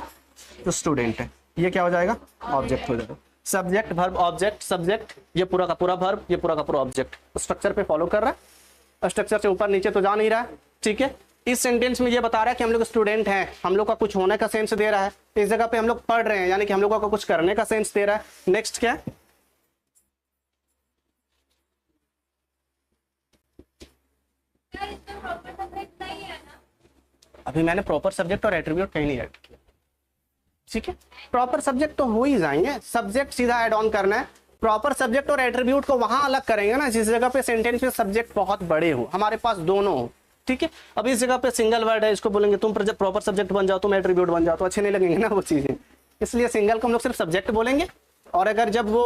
तो स्टूडेंट है, ये क्या हो जाएगा, ऑब्जेक्ट हो जाएगा। सब्जेक्ट वर्ब ऑब्जेक्ट सब्जेक्ट, ये पूरा का पूरा वर्ब, ये पूरा का पूरा ऑब्जेक्ट, स्ट्रक्चर पे फॉलो कर रहा है, स्ट्रक्चर से ऊपर नीचे तो जा नहीं रहा है, ठीक है। इस सेंटेंस में ये बता रहा है कि हम लोग स्टूडेंट हैं, हम लोग का कुछ होने का सेंस दे रहा है। इस जगह पे हम लोग पढ़ रहे हैं, यानी कि हम लोगों का कुछ करने का सेंस दे रहा है। नेक्स्ट क्या है, इसका प्रॉपर सब्जेक्ट नहीं है ना। अभी मैंने प्रॉपर सब्जेक्ट और एट्रीब्यूट कहीं नहीं ऐड किया, ठीक है। प्रॉपर सब्जेक्ट तो हो ही जाएंगे, सब्जेक्ट सीधा ऐड ऑन करना है। प्रॉपर सब्जेक्ट और एट्रीब्यूट को वहां अलग करेंगे ना जिस जगह पे सेंटेंस में सब्जेक्ट बहुत बड़े हो, हमारे पास दोनों हो, ठीक है। अब इस जगह पे सिंगल वर्ड है, इसको बोलेंगे तुम प्रॉपर सब्जेक्ट बन जाओ, तुम एट्रीब्यूट बन जाओ, तो अच्छे नहीं लगेंगे ना वो चीजें, इसलिए सिंगल को हम लोग सिर्फ सब्जेक्ट बोलेंगे। और अगर जब वो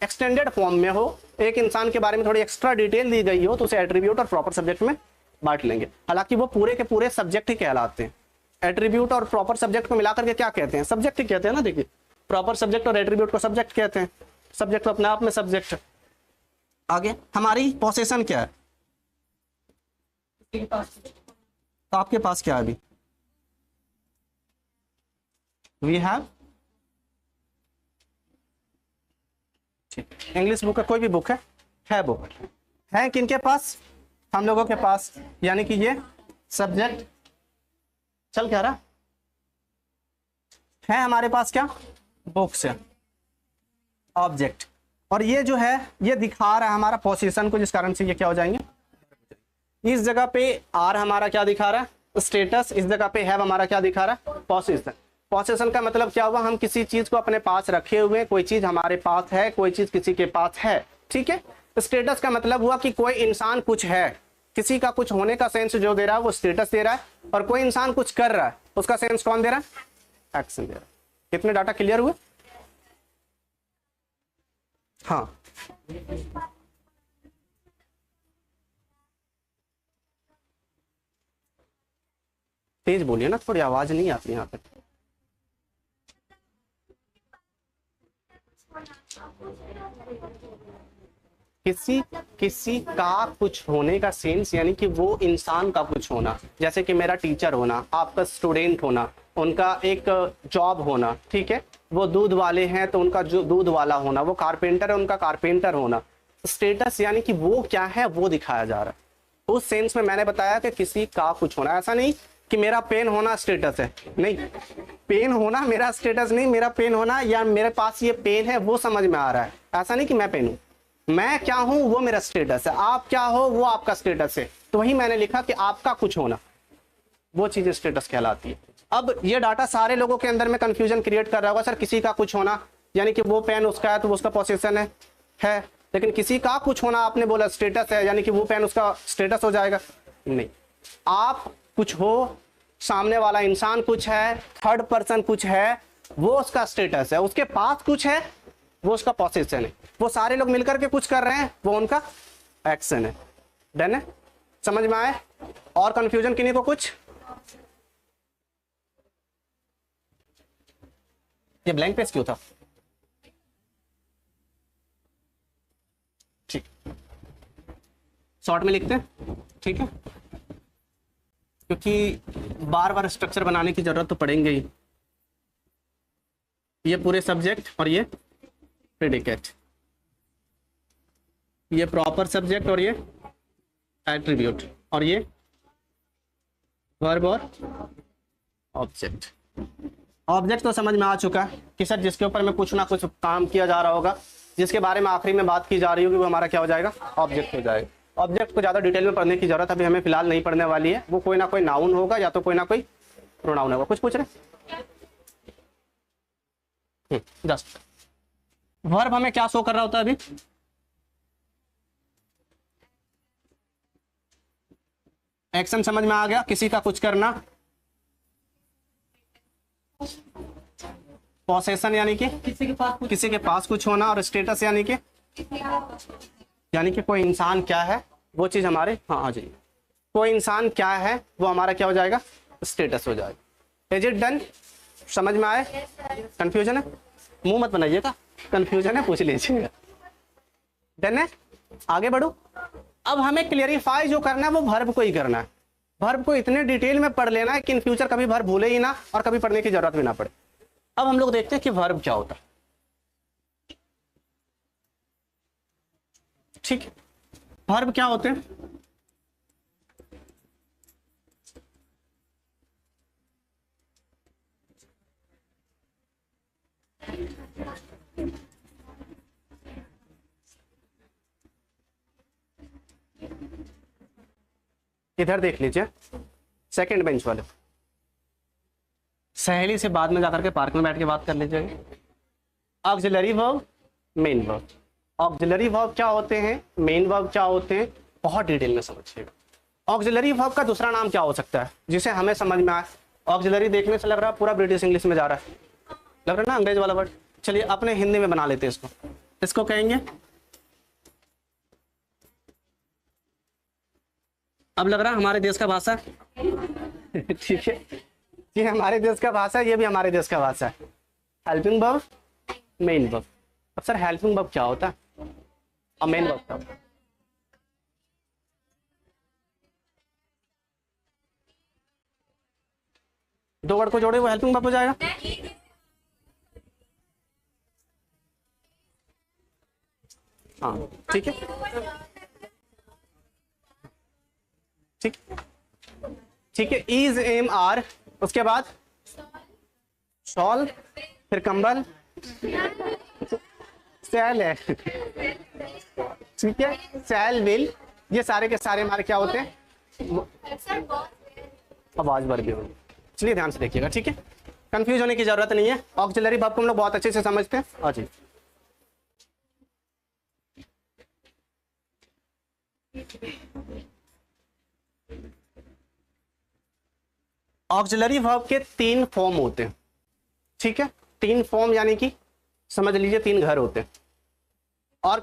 एक्सटेंडेड फॉर्म में हो, एक इंसान के बारे में थोड़ी एक्स्ट्रा डिटेल दी गई हो, तो उसे एट्रीब्यूट और प्रॉपर सब्जेक्ट में बांट लेंगे। हालांकि वो पूरे के पूरे सब्जेक्ट ही कहलाते हैं। एट्रीब्यूट और प्रॉपर सब्जेक्ट को मिलाकर के क्या कहते हैं, सब्जेक्ट ही कहते हैं ना। देखिए, प्रॉपर सब्जेक्ट और एट्रीब्यूट को सब्जेक्ट कहते हैं, सब्जेक्ट तो अपने आप में सब्जेक्ट। आगे हमारी पोसेशन क्या है, तो आपके पास क्या है अभी, वी हैव, इंग्लिश बुक है, कोई भी बुक है बुक है किनके पास, हम लोगों के पास, यानी कि ये सब्जेक्ट चल क्या रहा है हमारे पास, क्या बुक्स है, ऑब्जेक्ट। और ये जो है ये दिखा रहा है हमारा पोजीशन को, जिस कारण से ये क्या हो जाएंगे, इस जगह पे आर हमारा क्या दिखा रहा है, स्टेटस। इस जगह पे हैव हमारा क्या दिखा रहा है, पोजीशन। पोजीशन का मतलब क्या हुआ, हम किसी चीज को अपने पास रखे हुए, कोई चीज हमारे पास है, कोई चीज किसी के पास है, ठीक है। स्टेटस का मतलब हुआ कि कोई इंसान कुछ है, किसी का कुछ होने का सेंस जो दे रहा है वो स्टेटस दे रहा है, और कोई इंसान कुछ कर रहा है उसका सेंस कौन दे रहा है, एक्शन दे रहा है। कितने डाटा क्लियर हुए, हाँ। तेज बोलिए ना, थोड़ी आवाज नहीं आती यहाँ पे। किसी का कुछ होने का सेंस, यानी कि वो इंसान का कुछ होना, जैसे कि मेरा टीचर होना, आपका स्टूडेंट होना, उनका एक जॉब होना, ठीक है। वो दूध वाले हैं तो उनका जो दूध वाला होना, वो कारपेंटर है उनका कारपेंटर होना। स्टेटस यानी कि वो क्या है वो दिखाया जा रहा है। उस सेंस में मैंने बताया कि किसी का कुछ होना, ऐसा नहीं कि मेरा पेन होना स्टेटस है, नहीं, पेन होना मेरा स्टेटस नहीं, मेरा पेन होना या मेरे पास ये पेन है वो समझ में आ रहा है। ऐसा नहीं कि मैं पेन हूं, मैं क्या हूं वो मेरा स्टेटस है, आप क्या हो वो आपका स्टेटस है। तो वही मैंने लिखा कि आपका कुछ होना, वो चीज स्टेटस कहलाती है। अब ये डाटा सारे लोगों के अंदर में कंफ्यूजन क्रिएट कर रहा होगा, सर किसी का कुछ होना यानी कि वो पेन उसका है तो वो उसका पोजीशन है, लेकिन किसी का कुछ होना आपने बोला स्टेटस है, यानी कि वो पेन उसका स्टेटस हो जाएगा, नहीं। आप कुछ हो, सामने वाला इंसान कुछ है, थर्ड पर्सन कुछ है, वो उसका स्टेटस है, उसके पास कुछ है वो उसका पोजीशन है। वो सारे लोग मिलकर के कुछ कर रहे हैं वो उनका एक्शन है। डन है, समझ में आए, और कंफ्यूजन किन्हीं को कुछ, ये ब्लैंक पेज क्यों था, ठीक, शॉर्ट में लिखते हैं, ठीक है, क्योंकि बार बार स्ट्रक्चर बनाने की जरूरत तो पड़ेंगे ही। ये पूरे सब्जेक्ट और ये प्रेडिकेट, ये प्रॉपर सब्जेक्ट और ये एट्रीब्यूट, और ये वर्ब और ऑब्जेक्ट। ऑब्जेक्ट तो समझ में आ चुका है कि सर जिसके ऊपर में कुछ ना कुछ काम किया जा रहा होगा, जिसके बारे में आखिरी में बात की जा रही होगी, वो हमारा क्या हो जाएगा, ऑब्जेक्ट हो जाएगा। ऑब्जेक्ट को ज़्यादा डिटेल में पढ़ने की जरूरत अभी हमें फिलहाल नहीं पढ़ने वाली है, वो कोई ना कोई नाउन होगा या तो कोई ना कोई प्रोनाउन होगा। कुछ पूछ रहे? जस्ट वर्ब हमें क्या शो कर रहा होता है अभी? एक्शन समझ में आ गया, किसी का कुछ करना। पोसेशन यानी कि किसी के पास कुछ होना, और स्टेटस यानी कि कोई इंसान क्या है वो चीज हमारे, हाँ जी, कोई इंसान क्या है वो हमारा क्या हो जाएगा, स्टेटस हो जाएगा। Is it done? समझ में आए? कंफ्यूजन है? मुंह मत बनाइएगा, कंफ्यूजन है पूछ लीजिएगा। डन है? आगे बढ़ो। अब हमें क्लियरिफाई जो करना है वो वर्ब को ही करना है। वर्ब को इतने डिटेल में पढ़ लेना है कि इन फ्यूचर कभी वर्ब भूले ही ना और कभी पढ़ने की जरूरत भी ना पड़े। अब हम लोग देखते हैं कि वर्ब क्या होता है। ठीक है, वर्ब क्या होते हैं? इधर देख लीजिए, सेकंड बेंच वाले, सहेली से बाद में जाकर के पार्क में बैठ के बात कर लीजिएगा। Auxiliary verb, main verb. Auxiliary verb क्या होते हैं, मेन वर्ब क्या होते हैं, बहुत डिटेल में समझिएगा। ऑक्सिलरी वर्ब का दूसरा नाम क्या हो सकता है जिसे हमें समझ में आए? ऑक्सिलरी देखने से लग रहा है पूरा ब्रिटिश इंग्लिश में जा रहा है, लग रहा है ना अंग्रेज वाला वर्ड। चलिए अपने हिंदी में बना लेते हैं इसको। इसको कहेंगे, अब लग रहा है हमारे देश का भाषा ठीक है, ये हमारे देश का भाषा, ये भी हमारे देश का भाषा है। Helping verb, main verb. अब सर हेल्पिंग वर्ब क्या होता है और मेन वर्ब क्या होता है? दो वर्ड को जोड़े वो हेल्पिंग वर्ब हो जाएगा। हाँ ठीक है, ठीक है। इज, एम, आर, उसके बाद शॉल, फिर कंबल, सेल है ठीक है, सेल, विल, ये सारे के सारे हमारे क्या होते हैं, आवाज वर्ग होंगे। चलिए ध्यान से देखिएगा, ठीक है, कंफ्यूज होने की जरूरत नहीं है। ऑक्सिलरी वर्ब को हम लोग बहुत अच्छे से समझते हैं। हाँ जी, ऑक्सिलरी वर्ब के 3 फॉर्म होते हैं, ठीक है। 3 फॉर्म यानी कि समझ लीजिए 3 घर होते हैं, और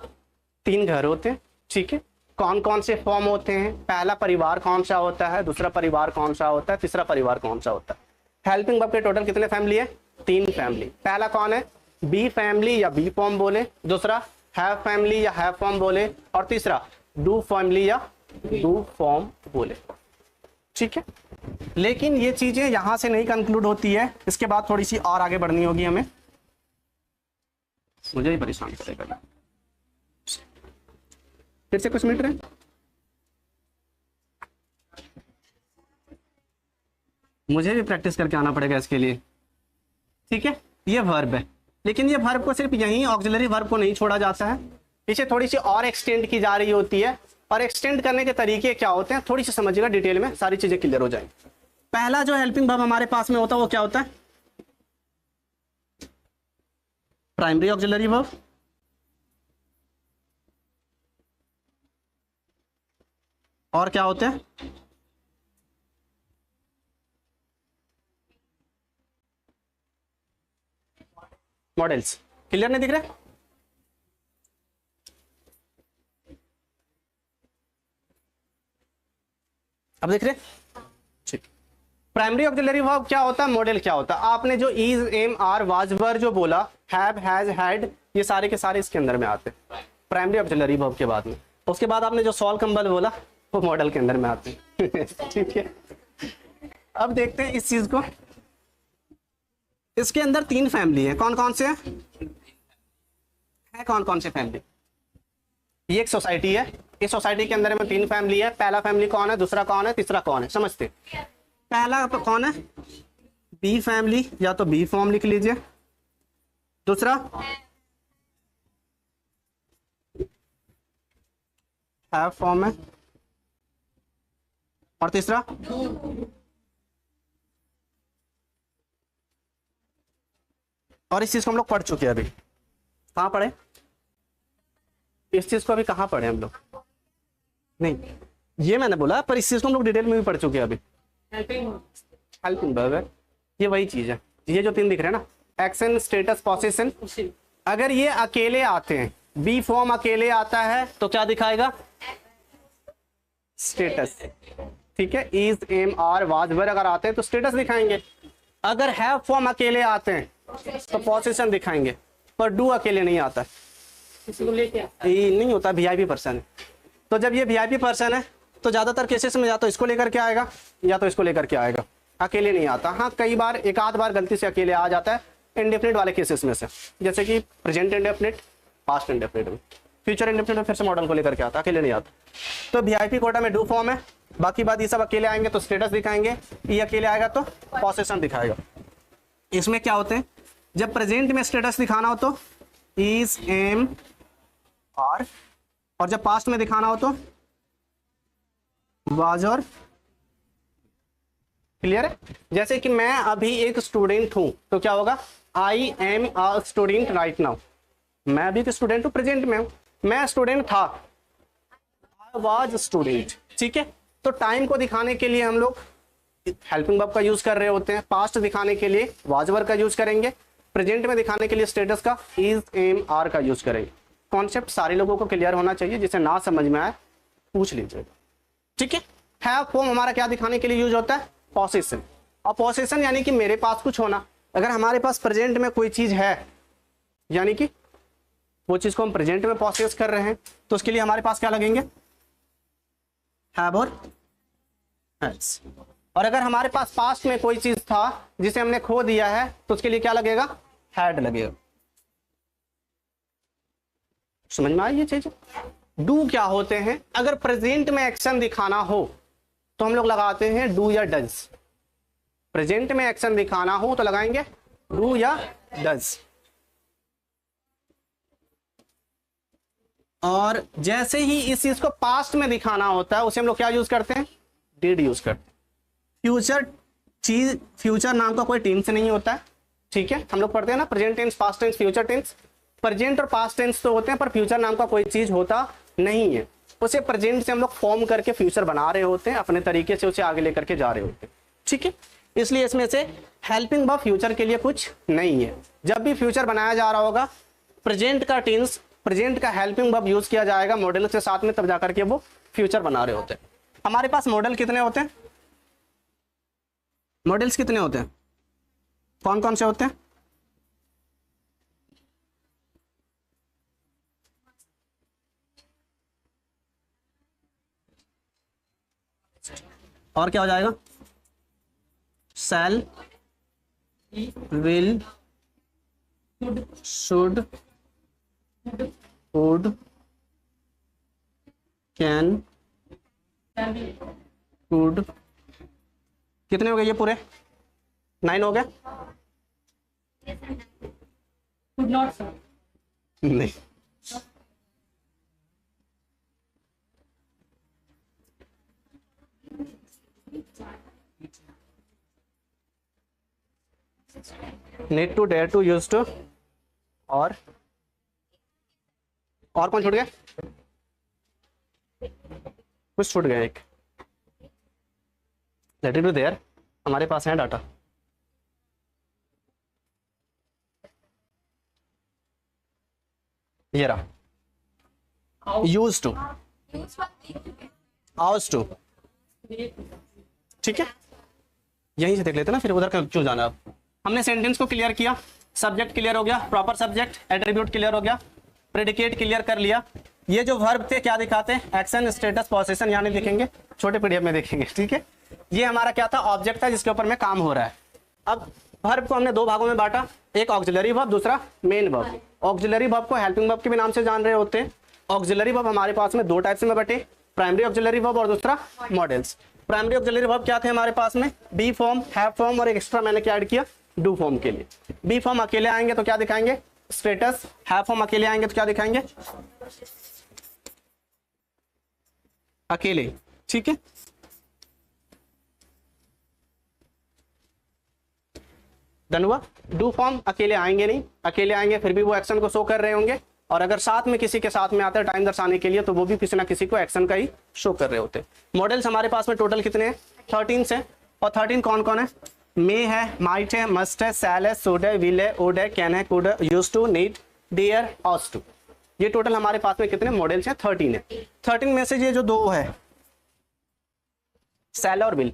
3 घर होते हैं, ठीक है। कौन कौन से फॉर्म होते हैं? पहला परिवार कौन सा होता है, दूसरा परिवार कौन सा होता है, तीसरा परिवार कौन सा होता है। हेल्पिंग वर्ब के टोटल कितने फैमिली है? 3 फैमिली। पहला कौन है? बी फैमिली या बी फॉर्म बोले, दूसरा हैव फैमिली या हैव फॉर्म बोले, और तीसरा डू फैमिली या डू फॉर्म बोले, ठीक है। लेकिन ये चीजें यहां से नहीं कंक्लूड होती है, इसके बाद थोड़ी सी और आगे बढ़नी होगी हमें, मुझे ही परेशान करेगा। फिर से कुछ मिनट रहे, मुझे भी प्रैक्टिस करके आना पड़ेगा इसके लिए, ठीक है। ये वर्ब है, लेकिन ये वर्ब को सिर्फ यहीं ऑक्सिलरी वर्ब को नहीं छोड़ा जाता है, पीछे थोड़ी सी और एक्सटेंड की जा रही होती है। और एक्सटेंड करने के तरीके क्या होते हैं थोड़ी सी समझिएगा डिटेल में, सारी चीजें क्लियर हो जाएंगी। पहला जो हेल्पिंग वर्ब हमारे पास में होता है वो क्या होता है? Primary auxiliary verb. और क्या होते हैं? मॉडल्स। क्लियर नहीं दिख रहे? अब देख रहे? ठीक। प्राइमरी ऑक्सिलरी वर्ब क्या होता है, मॉडल क्या होता है? आपने जो इज, एम, आर, वाज, वर जो बोला, हैव, हैज, हैड, ये सारे के सारे इसके अंदर में आते हैं प्राइमरी ऑक्सिलरी वर्ब के बाद में। उसके बाद आपने जो सॉल, कंबल बोला वो मॉडल के अंदर में आते हैं ठीक है। अब देखते हैं इस चीज को, इसके अंदर 3 फैमिली है। कौन कौन से है कौन कौन से फैमिली? ये एक सोसाइटी है, इस सोसाइटी के अंदर में 3 फैमिली है, पहला फैमिली कौन है, दूसरा कौन है, तीसरा कौन है, समझते? पहला तो कौन है, बी फैमिली, या तो बी फॉर्म लिख लीजिए, दूसरा हैव फॉर्म है, और तीसरा और इस चीज को हम लोग पढ़ चुके हैं अभी, कहाँ पढ़े इस चीज को, अभी कहाँ पढ़े हम लोग? नहीं, ये मैंने बोला, पर इस चीज को हम लोग डिटेल में भी पढ़ चुके हैं अभी। हेल्पिंग वर्ब, ये वही चीज है, ये जो 3 दिख रहे हैं ना, एक्शन, स्टेटस, पोजीशन, अगर ये अकेले आते हैं, बी फॉर्म अकेले आता है तो क्या दिखाएगा, स्टेटस, ठीक है। इज, एम, आर, वाज, वर अगर आते हैं तो स्टेटस दिखाएंगे, अगर हैव फॉर्म अकेले आते हैं तो पोजीशन दिखाएंगे, पर डू अकेले नहीं आता है, किसी को लेके ये नहीं होता, वीआईपी पर्सन है। तो जब ये वीआईपी पर्सन है तो ज्यादातर केसेस में या तो इसको लेकर के आएगा या तो इसको लेकर के आएगा, अकेले नहीं आता। हाँ, कई बार एक आध बार गलती से अकेले आ जाता है इंडेफिनिट वाले केसेस में से, जैसे कि प्रेजेंट इंडेफिनिट, पास्ट इंडेफिनिट में, फ्यूचर इंडेफिनिट में फिर से मॉडल को लेकर के आता, अकेले नहीं आता। तो वीआईपी कोटा में डू फॉर्म है, बाकी बात ये सब अकेले आएंगे तो स्टेटस दिखाएंगे, ये अकेले आएगा तो पोजीशन दिखाएगा। इसमें क्या होते हैं, जब प्रेजेंट में स्टेटस दिखाना हो तो इज, एम, आर, और जब पास्ट में दिखाना हो तो वाज और, क्लियर है? जैसे कि मैं अभी एक स्टूडेंट हूं तो क्या होगा, I am a student right now, मैं अभी एक स्टूडेंट हूं, प्रेजेंट में हूं, मैं स्टूडेंट था, आई वाज स्टूडेंट, ठीक है। तो टाइम को दिखाने के लिए हम लोग हेल्पिंग वर्ब का यूज कर रहे होते हैं, पास्ट दिखाने के लिए वाज वर का यूज करेंगे, प्रेजेंट में दिखाने के लिए स्टेटस का इज, एम, आर का यूज करेंगे। कॉन्सेप्ट सारे लोगों को क्लियर होना चाहिए, जिसे ना समझ में आए पूछ लीजिएगा, ठीक है। हैव फॉर्म हमारा क्या दिखाने के लिए यूज होता है, पोजीशन, और पोजीशन यानी कि मेरे पास कुछ होना। अगर हमारे पास प्रेजेंट में कोई चीज है, यानी कि वो चीज को हम प्रेजेंट में पोसेस कर रहे हैं, तो उसके लिए हमारे पास क्या लगेंगे, हैव और हैज। और अगर हमारे पास पास्ट में कोई चीज था जिसे हमने खो दिया है तो उसके लिए क्या लगेगा, हैड लगेगा। समझ में आई ये चीज? डू क्या होते हैं, अगर प्रेजेंट में एक्शन दिखाना हो तो हम लोग लगाते हैं डू या डज, प्रेजेंट में एक्शन दिखाना हो तो लगाएंगे डू या डज। और जैसे ही इस चीज को पास्ट में दिखाना होता है उसे हम लोग क्या यूज करते हैं, डिड यूज करते हैं। फ्यूचर चीज, फ्यूचर नाम का कोई टेंस नहीं होता है, ठीक है। हम लोग पढ़ते हैं ना present tense, past tense, future tense. Present और पास्ट टेंस तो होते हैं, पर फ्यूचर नाम का कोई चीज होता नहीं है। उसे प्रेजेंट से हम लोग फॉर्म करके फ्यूचर बना रहे होते हैं, अपने तरीके से उसे आगे लेकर के जा रहे होते हैं, ठीक है। इसलिए इसमें से हेल्पिंग वर्ब फ्यूचर के लिए कुछ नहीं है। जब भी फ्यूचर बनाया जा रहा होगा, प्रेजेंट का टेंस, प्रेजेंट का हेल्पिंग वर्ब यूज किया जाएगा मॉडल के साथ में, तब जाकर के वो फ्यूचर बना रहे होते हैं। हमारे पास मॉडल कितने होते हैं, मॉडल्स कितने होते हैं, कौन कौन से होते हैं? और क्या हो जाएगा, shall, will, should, would, can, could. कितने हो गए ये पूरे, 9 हो गए? could not sir, नहीं, need to, dare to, use to, और कौन छूट गया, कुछ छूट गया एक, लेट इट बी देयर, हमारे पास है डाटा। ये रहा, यूज टू, आउज टू, ठीक है। यहीं से देख लेते ना, फिर उधर क्यों जाना। अब हमने सेंटेंस को क्लियर किया, सब्जेक्ट क्लियर हो गया, प्रॉपर सब्जेक्ट, एट्रीब्यूट क्लियर हो गया, प्रेडिकेट क्लियर कर लिया। ये जो वर्ब थे क्या दिखाते हैं, एक्शन, स्टेटस, पोजीशन, यानी देखेंगे छोटे पीडीएफ में देखेंगे, ठीक है। ये हमारा क्या था, ऑब्जेक्ट था जिसके ऊपर में काम हो रहा है। अब वर्ब को हमने 2 भागों में बांटा, एक ऑक्सिलरी वर्ब, दूसरा मेन वर्ब। ऑक्सिलरी वर्ब को हेल्पिंग वर्ब के भी नाम से जान रहे होते हैं, ऑक्सिलरी वर्ब हमारे पास में दो टाइप्स में बटे, प्राइमरी ऑक्सिलरी वर्ब और दूसरा मॉडल्स। प्राइमरी ऑक्सिलरी वर्ब क्या थे हमारे पास में, बी फॉर्म, हैव फॉर्म और एक एक्स्ट्रा मैंने क्या ऐड किया, डू फॉर्म के लिए। बी फॉर्म अकेले आएंगे तो क्या दिखाएंगे, स्टेटस। हैव फॉर्म अकेले आएंगे तो क्या दिखाएंगे, अकेले, ठीक है। डन हुआ। डू फॉर्म अकेले आएंगे नहीं, अकेले आएंगे फिर भी वो एक्शन को शो कर रहे होंगे, और अगर साथ में किसी के साथ में आते हैं टाइम दर्शाने के लिए तो वो भी किसी ना किसी को एक्शन का ही शो कर रहे होते। मॉडल्स हमारे पास में टोटल कितने हैं, 13 से। और 13 कौन कौन है, मे है, माइट है, मस्ट है, सैल है, शुड है, विल है, वुड है, कैन है, कुड है, used to, need, dare, ought to. ये टोटल हमारे पास में कितने मॉडल्स हैं, 13 है। 13 में से ये जो दो है सैल और विल,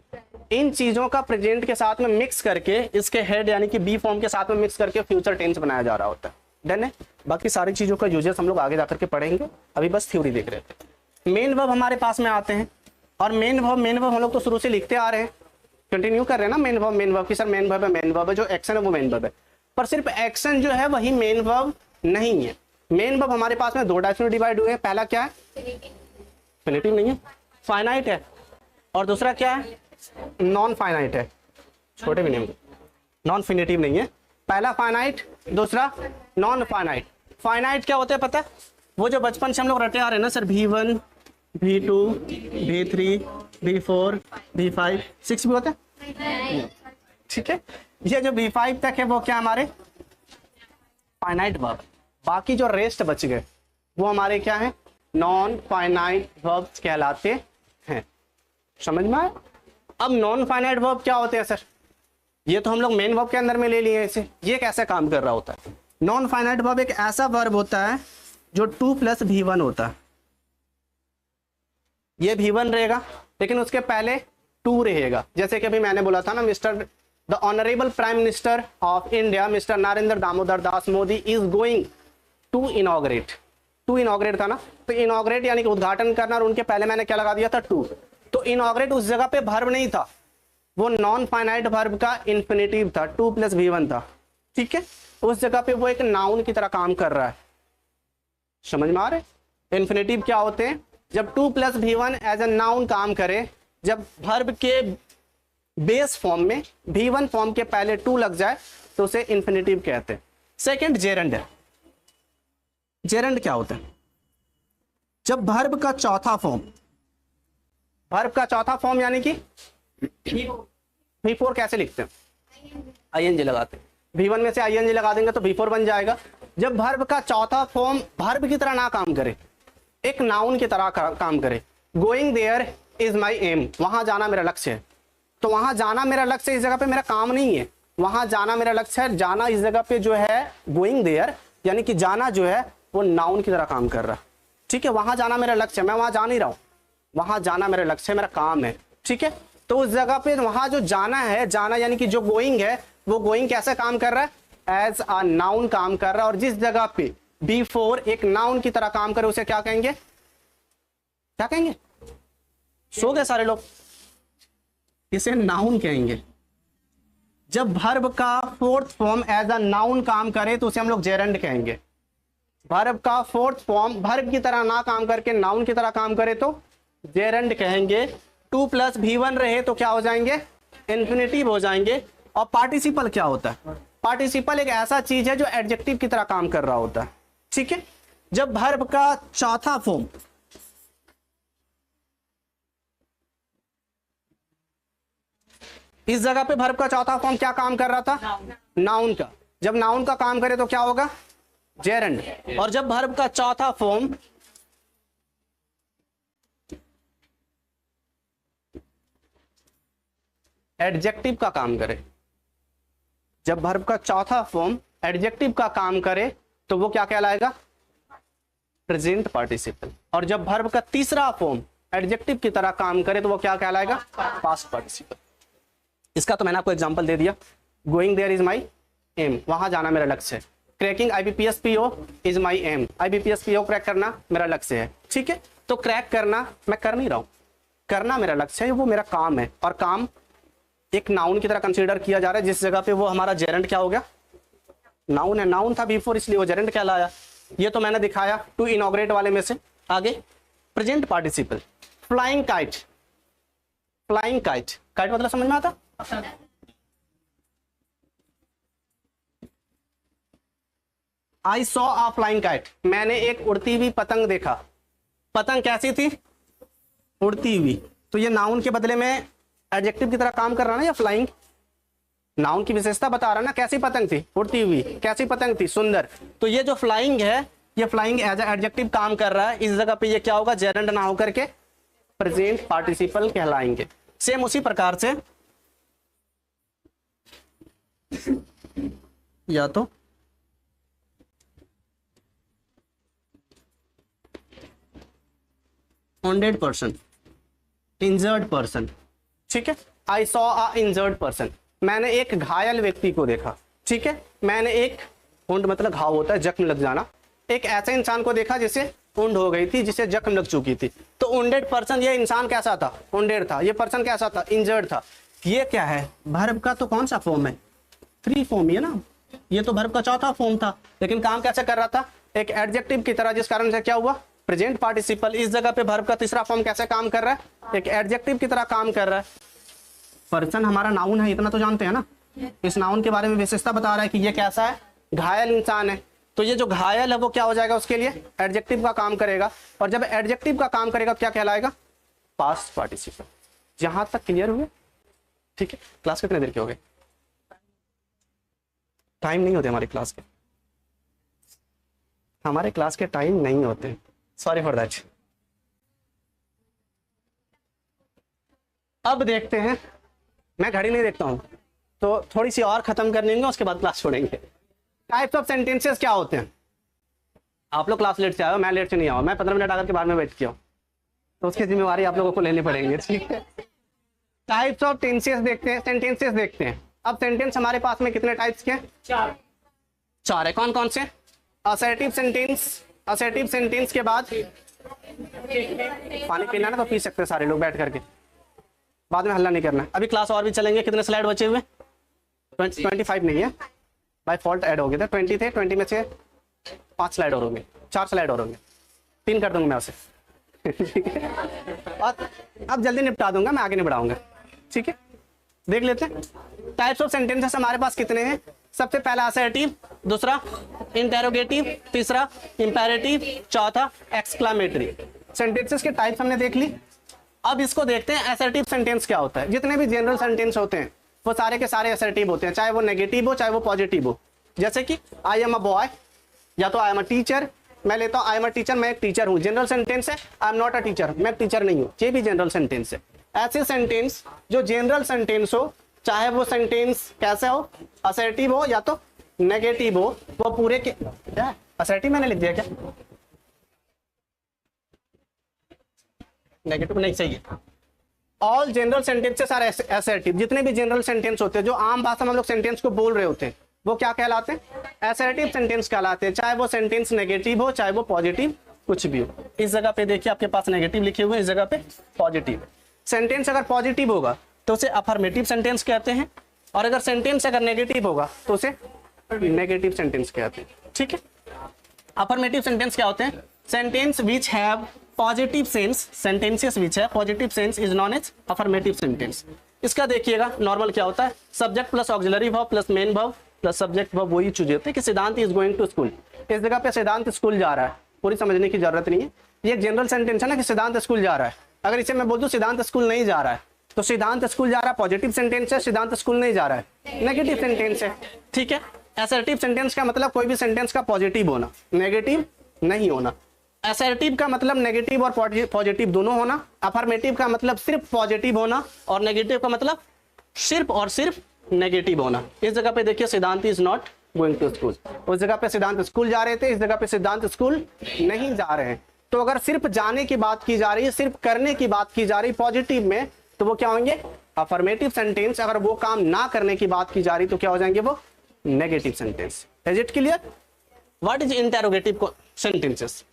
इन चीजों का प्रेजेंट के साथ में मिक्स करके इसके हेड यानी कि बी फॉर्म के साथ में मिक्स करके फ्यूचर टेंस बनाया जा रहा होता है। डन है। बाकी सारी चीजों का यूजेस हम लोग आगे जाकर के पढ़ेंगे, अभी बस थ्योरी देख रहे थे। मेन वर्ब हमारे पास में आते हैं, और मेन वर्ब हम लोग तो शुरू से लिखते आ रहे हैं, कंटिन्यू कर रहे हैं ना मेन वर्ब की। सर मेन वर्ब है, जो एक्शन है वो मेन वर्ब है, पर सिर्फ एक्शन जो है वही मेन वर्ब नहीं है। मेन वर्ब हमारे पास में दो टाइप्स में डिवाइड हुए हैं। पहला क्या है, इन्फिनिटिव नहीं है, फाइनाइट है, और दूसरा क्या है, नॉन फाइनाइट है। छोटे भी नहीं, नॉन फिनिटिव नहीं है। पहला फाइनाइट, दूसरा नॉन फाइनाइट। फाइनाइट क्या होता है पता है, वो जो बचपन से हम लोग रटे आ रहे हैं ना sir, V1, V2, V3, V4, V5, 6 भी होता है, ठीक है। ये जो V5 तक है वो क्या हमारे फाइनाइट वर्ब, बाकी जो रेस्ट बच गए वो हमारे क्या है, नॉन फाइनाइट वर्ब्स कहलाते हैं। समझ में आया। अब नॉन फाइनाइट वर्ब क्या होते हैं सर, ये तो हम लोग मेन वर्ब के अंदर में ले लिए इसे। ये कैसे काम कर रहा होता है, नॉन फाइनाइट वर्ब एक ऐसा वर्ब होता है जो 2 + V1 होता है। ये V1 रहेगा लेकिन उसके पहले 2 रहेगा। जैसे कि अभी मैंने बोला था ना, mister the honourable prime minister of India mister Narendra Damodar Das Modi is going to inaugurate. To inaugurate था ना, तो इनॉग्रेट यानी कि उद्घाटन करना, और उनके पहले मैंने क्या लगा दिया था, 2। तो इनॉग्रेट उस जगह पे वर्ब नहीं था, वो नॉन फाइनाइट वर्ब का इन्फिनिटिव था, 2 + V1 था, ठीक है। उस जगह पे वो एक नाउन की तरह काम कर रहा है। समझ में आ रहा है। इन्फिनिटिव क्या होते हैं, जब 2 + V1 एज ए नाउन काम करे, जब वर्ब के बेस फॉर्म में V1 फॉर्म के पहले 2 लग जाए तो उसे इन्फिनिटिव कहते हैं। सेकंड जेरंड है। जेरंड क्या होता है, जब वर्ब का चौथा फॉर्म, वर्ब का चौथा फॉर्म यानी कि V4 कैसे लिखते हैं, ING लगाते हैं। V1 में से ING लगा देंगे तो V4 बन जाएगा। जब वर्ब का चौथा फॉर्म वर्ब की तरह ना काम करे, एक नाउन की तरह काम करे, going there is my aim, वहां जाना मेरा लक्ष्य है, तो वहां जाना मेरा लक्ष्य, इस जगह पे मेरा काम नहीं है, वहां जाना मेरा लक्ष्य है। जाना इस जगह पे जो है गोइंग देयर यानी कि जाना जो है वो नाउन की तरह काम कर रहा है, ठीक है। वहां जाना मेरा लक्ष्य है, मैं वहां जा नहीं रहा हूं, वहां जाना मेरा लक्ष्य है, मेरा काम है, ठीक है। तो उस जगह पे वहां जो जाना है, जाना यानी कि जो गोइंग है, वो गोइंग कैसे काम कर रहा है, एज अ नाउन काम कर रहा है। और जिस जगह पे B4 एक नाउन की तरह काम करे उसे क्या कहेंगे, क्या कहेंगे, सो गए सारे लोग, इसे नाउन कहेंगे। जब वर्ब का 4th form as a noun काम करे तो उसे हम लोग जेरंड कहेंगे। वर्ब का 4th फॉर्म वर्ब की तरह ना काम करके नाउन की तरह काम करे तो जेरंड कहेंगे। 2 + V1 रहे तो क्या हो जाएंगे, इन्फिनिटिव हो जाएंगे। और पार्टिसिपल क्या होता है, पार्टिसिपल एक ऐसा चीज है जो एडजेक्टिव की तरह काम कर रहा होता है, ठीक है। जब वर्ब का चौथा फॉर्म, इस जगह पे वर्ब का चौथा फॉर्म क्या काम कर रहा था, नाउन का, जब नाउन का काम करे तो क्या होगा, जेरंड। और जब वर्ब का चौथा फॉर्म एडजेक्टिव का काम करे, जब वर्ब का चौथा फॉर्म एडजेक्टिव का काम करे तो वो क्या कहलाएगा, प्रेजेंट पार्टिसिपल। और जब वर्ब का तीसरा फॉर्म एडजेक्टिव की तरह काम करे तो वो क्या कहलाएगा, पास्ट पार्टिसिपल। इसका तो मैंने आपको एग्जांपल दे दिया, going there is my aim, वहां जाना मेरा लक्ष्य है। Cracking IBPS PO is my aim, IBPS PO crack करना मेरा लक्ष्य है, ठीक है। तो क्रैक करना मैं कर नहीं रहा हूं, करना मेरा लक्ष्य है, वो मेरा काम है। और काम एक नाउन की तरह कंसीडर किया जा रहा है, जिस जगह पे वो हमारा जेरंड क्या हो गया, नाउन है। नाउन था B4 इसलिए वो जेरंड कहलाया, ये तो मैंने दिखाया टू इनॉग्रेट वाले में से। आगे present participle, flying kite, flying kite, kite मतलब समझ में आता? I saw a flying kite, मैंने एक उड़ती हुई पतंग देखा। पतंग कैसी थी? उड़ती हुई। तो ये नाउन के बदले में एडजेक्टिव की तरह काम कर रहा ना, या फ्लाइंग नाउन की विशेषता बता रहा ना। कैसी पतंग थी? उड़ती हुई। कैसी पतंग थी? सुंदर। तो ये जो फ्लाइंग है, ये फ्लाइंग एज एडजेक्टिव काम कर रहा है। इस जगह पे ये क्या होगा? जेरेंड ना होकर के प्रेजेंट पार्टिसिपल कहलाएंगे। सेम उसी प्रकार से या तो wounded पर्सन, इंजर्ड पर्सन, ठीक है। I saw a injured person, मैंने एक घायल व्यक्ति को देखा, ठीक है। मैंने एक वुंड मतलब घाव होता है, जख्म लग जाना। एक ऐसे इंसान को देखा जिसे वुंड हो गई थी, जिसे जख्म लग चुकी थी। तो वुंडेड पर्सन, ये इंसान कैसा था? वुंडेड था। ये पर्सन कैसा था? इंजर्ड था। ये क्या है? वर्ब का तो कौन सा फॉर्म है? 3 फॉर्म ही है ना। ये तो वर्ब का चौथा फॉर्म था, लेकिन काम कैसे कर रहा था? एक एडजेक्टिव की तरह, जिस कारण से क्या हुआ? Present participle. इस जगह पे वर्ब का तीसरा फॉर्म कैसे काम कर रहा है? एक एडजेक्टिव की तरह काम कर रहा है। पर्सन हमारा नाउन है, इतना तो जानते हैं ना। इस नाउन के बारे में विशेषता बता रहा है कि ये कैसा है? घायल इंसान है। तो ये जो घायल है वो क्या हो जाएगा? उसके लिए एडजेक्टिव का काम करेगा। और जब एडजेक्टिव का काम करेगा तो क्या कहलाएगा? Past participle. यहां तक क्लियर हुए? ठीक है। क्लास कितने देर के हो गए? टाइम नहीं होते हमारी क्लास के, हमारे क्लास के टाइम नहीं होते, सॉरी फॉर दैट। अब देखते हैं, मैं घड़ी नहीं देखता हूं, तो थोड़ी सी और खत्म कर लेंगे, उसके बाद क्लास छोड़ेंगे। टाइप्स ऑफ सेंटेंसेस क्या होते हैं? आप लोग क्लास लेट से आए हो, मैं लेट से नहीं आया, मैं 15 मिनट आकर के बाद में बैठ किया, तो उसकी जिम्मेवारी आप लोगों को लेनी पड़ेगी, ठीक है। टाइप्स ऑफ टेंसेस देखते हैं, सेंटेंसेस देखते हैं। अब सेंटेंस हमारे पास में कितने टाइप्स के? 4 है। कौन कौन से? असर्टिव सेंटेंस, असर्टिव सेंटेंस के बाद पानी पीना ना तो पी सकते हैं सारे लोग बैठ करके, बाद में हल्ला नहीं करना। अभी क्लास और भी चलेंगे। कितने स्लाइड बचे हुए? 25 नहीं है, बाय फॉल्ट ऐड हो गए थे। 20 थे, 20 में से 5 स्लाइड और होंगे, 4 स्लाइड और होंगे, 3 कर दूंगा मैं उसे ठीक है। और अब जल्दी निपटा दूंगा, मैं आगे नहीं बढ़ाऊंगा, ठीक है। देख लेते हैं टाइप्स ऑफ सेंटेंसेस हमारे पास कितने हैं। सबसे पहला असर्टिव, दूसरा इंटेरोगेटिव, तीसरा इंपेरेटिव, चौथा एक्सक्लामेटरी। सेंटेंसेस के टाइप्स हमने देख ली। अब इसको देखते हैं असर्टिव सेंटेंस क्या होता है। जितने भी जनरल सेंटेंस होते हैं वो सारे के सारे असर्टिव होते हैं, चाहे वो नेगेटिव हो चाहे वो पॉजिटिव हो। जैसे कि आई एम अ बॉय, या तो आई एम अ टीचर, मैं लेता हूं आई एम अ टीचर, मैं एक टीचर हूं, जनरल सेंटेंस है। I am not a teacher, मैं टीचर नहीं हूं, ये भी जनरल सेंटेंस है। ऐसे सेंटेंस जो जनरल सेंटेंस हो, चाहे वो सेंटेंस कैसे हो, असर्टिव हो या तो नेगेटिव हो, वो पूरे के क्या असर्टिव मैंने लिख दिया क्या? नेगेटिव नहीं, सही है। All general sentences are assertive. जितने भी जनरल सेंटेंस होते हैं, जो आम भाषा में हम लोग सेंटेंस को बोल रहे होते हैं, वो क्या कहलाते हैं? असर्टिव सेंटेंस कहलाते हैं। चाहे वो सेंटेंस नेगेटिव हो चाहे वो पॉजिटिव, कुछ भी हो। इस जगह पे देखिए आपके पास नेगेटिव लिखे हुए हैं, इस जगह पे पॉजिटिव। सेंटेंस अगर पॉजिटिव होगा तो उसे अफर्मेटिव सेंटेंस कहते हैं, और अगर सेंटेंस अगर नेगेटिव होगा तो उसे नेगेटिव सेंटेंस कहते हैं, ठीक है। अफर्मेटिव सेंटेंस क्या होते हैं? Sentence which have positive sense, sentences which have positive sense is known as affirmative sentence. इसका देखिएगा नॉर्मल क्या होता है? Subject plus auxiliary verb plus main verb plus subject verb, वही चीज होती है कि सिद्धांत इज गोइंग टू स्कूल। इस जगह पे सिद्धांत स्कूल जा रहा है, पूरी समझने की जरूरत नहीं है। ये एक जनरल सेंटेंस है ना कि सिद्धांत स्कूल जा रहा है। अगर इसे मैं बोल दूं सिद्धांत स्कूल नहीं जा रहा है, तो सिद्धांत स्कूल जा रहा है पॉजिटिव सेंटेंस है, सिद्धांत स्कूल नहीं जा रहा है नेगेटिव सेंटेंस है, ठीक है। असर्टिव सेंटेंस का मतलब कोई भी सेंटेंस का पॉजिटिव होना, नेगेटिव नहीं होना। असर्टिव का मतलब नेगेटिव और पॉजिटिव दोनों होना। अफर्मेटिव का मतलब सिर्फ पॉजिटिव होना, और नेगेटिव का मतलब सिर्फ और सिर्फ नेगेटिव होना। इस जगह पे देखिए Siddhant is not going to school, उस जगह पे सिद्धांत स्कूल जा रहे थे, इस जगह पे सिद्धांत स्कूल नहीं जा रहे हैं। तो अगर सिर्फ जाने की बात की जा रही है, सिर्फ करने की बात की जा रही पॉजिटिव में, तो वो क्या होंगे? Affirmative sentence. अगर वो काम ना करने की बात की जा रही तो क्या हो जाएंगे? वो negative sentence. Is it clear? What is interrogative sentences?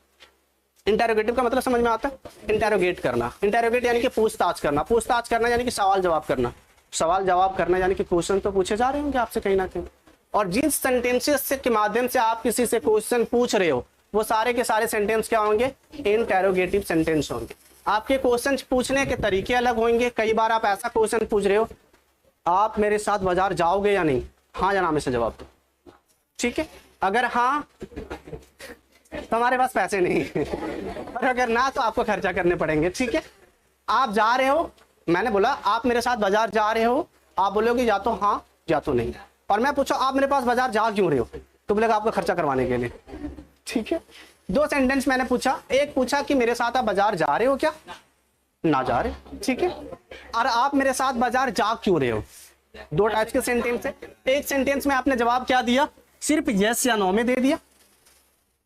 Interrogative का मतलब समझ में आता है? इंटेरोगेट करना। इंटेरोगेट यानी कि पूछताछ करना, पूछताछ करना यानी कि सवाल जवाब करना, सवाल जवाब करना यानी कि क्वेश्चन तो पूछे जा रहे होंगे आपसे कहीं ना कहीं। और जिन सेंटेंसेस के माध्यम से आप किसी से क्वेश्चन पूछ रहे हो, वो सारे के सारे सेंटेंस क्या होंगे, इंटेरोगेटिव सेंटेंस होंगे। आपके क्वेश्चन पूछने के तरीके अलग होंगे। कई बार आप ऐसा क्वेश्चन पूछ रहे हो, आप मेरे साथ बाजार जाओगे या नहीं, हाँ या ना में से जवाब दो, ठीक है। अगर हाँ तो हमारे पास पैसे नहीं है, और अगर ना तो आपको खर्चा करने पड़ेंगे, ठीक है। आप जा रहे हो, मैंने बोला आप मेरे साथ बाजार जा रहे हो, आप बोलोगे या तो हाँ या तो नहीं। और मैं पूछा आप मेरे पास बाजार जा क्यों रहे हो, तो बोलेगा आपको खर्चा करवाने के लिए, ठीक है। दो सेंटेंस मैंने पूछा, एक पूछा कि मेरे साथ आप बाजार जा रहे हो क्या, ना जा रहे, ठीक है। और आप मेरे साथ बाजार जा क्यों रहे हो, दो टाइप्स के सेंटेंस है। एक सेंटेंस में आपने जवाब क्या दिया, सिर्फ यस या नो में दे दिया,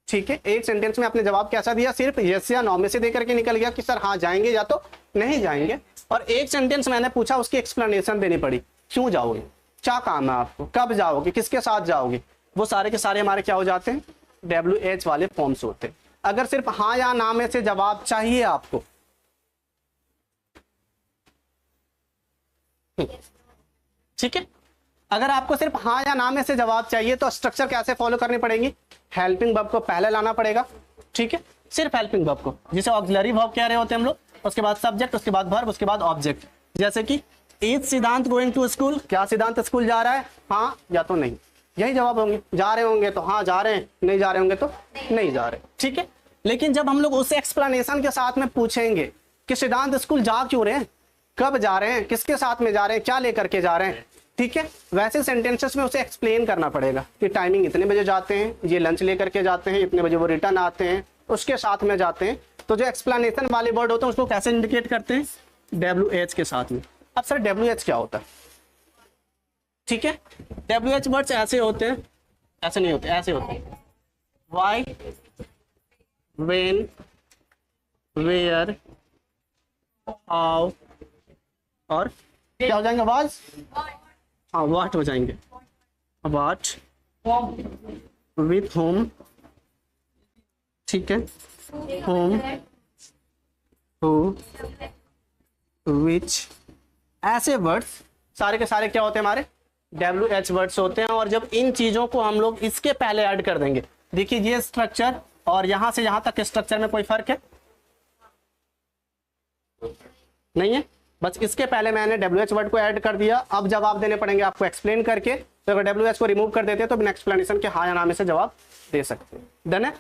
ठीक है। एक सेंटेंस में आपने जवाब कैसा दिया, सिर्फ यस या नो में से देकर के निकल गया कि सर हाँ जाएंगे या तो नहीं जाएंगे। और एक सेंटेंस मैंने पूछा, उसकी एक्सप्लेनेशन देनी पड़ी, क्यों जाओगे, क्या काम है आपको, कब जाओगे, किसके साथ जाओगे। वो सारे के सारे हमारे क्या हो जाते हैं, WH वाले फॉर्म्स होते हैं। अगर सिर्फ हाँ या ना में से जवाब चाहिए आपको, ठीक है। अगर आपको सिर्फ हाँ या ना में से जवाब चाहिए तो स्ट्रक्चर कैसे फॉलो करनी पड़ेगी, हेल्पिंग वर्ब को पहले लाना पड़ेगा, ठीक है। सिर्फ हेल्पिंग वर्ब को, जिसे ऑक्सिलरी वर्ब कह रहे होते हैं हम लोग, उसके बाद सब्जेक्ट, उसके बाद वर्ब, उसके बाद ऑब्जेक्ट। जैसे कि इज सिद्धांत गोइंग टू स्कूल, क्या सिद्धांत स्कूल जा रहा है, हाँ या तो नहीं, यही जवाब होंगे। जा रहे होंगे तो हाँ जा रहे हैं, नहीं जा रहे होंगे तो नहीं जा रहे, ठीक है। लेकिन जब हम लोग उसे एक्सप्लेनेशन के साथ में पूछेंगे कि सिद्धांत स्कूल जा क्यों रहे हैं, कब जा रहे हैं, किसके साथ में जा रहे हैं, क्या लेकर के जा रहे हैं, ठीक है, वैसे सेंटेंसेस में उसे एक्सप्लेन करना पड़ेगा कि टाइमिंग इतने बजे जाते हैं, ये लंच लेकर के जाते हैं, इतने बजे वो रिटर्न आते हैं, उसके साथ में जाते हैं। तो जो एक्सप्लेनेशन वाले वर्ड होते हैं उसको कैसे इंडिकेट करते हैं, WH के साथ में। अब सर WH क्या होता है, ठीक है। WH वर्ड्स ऐसे होते हैं, ऐसे नहीं होते, ऐसे होते हैं, वाई, व्हेन, वेयर, हाउ, और क्या हो जाएंगे, वाज, हाँ व्हाट हो जाएंगे, व्हाट, विथ होम, ठीक है, होम, हु, विच, ऐसे वर्ड्स सारे के सारे क्या होते हैं, हमारे WH वर्ड्स होते हैं। और जब इन चीजों को हम लोग इसके पहले ऐड कर देंगे, देखिए ये स्ट्रक्चर और यहां से यहां तक के स्ट्रक्चर में कोई फर्क है नहीं है, बस इसके पहले मैंने WH वर्ड को ऐड कर दिया। अब जवाब देने पड़ेंगे आपको एक्सप्लेन करके, तो अगर WH को रिमूव कर देते हैं तो बिना एक्सप्लेनेशन के हाँ या ना में से जवाब दे सकते हैं। डन है।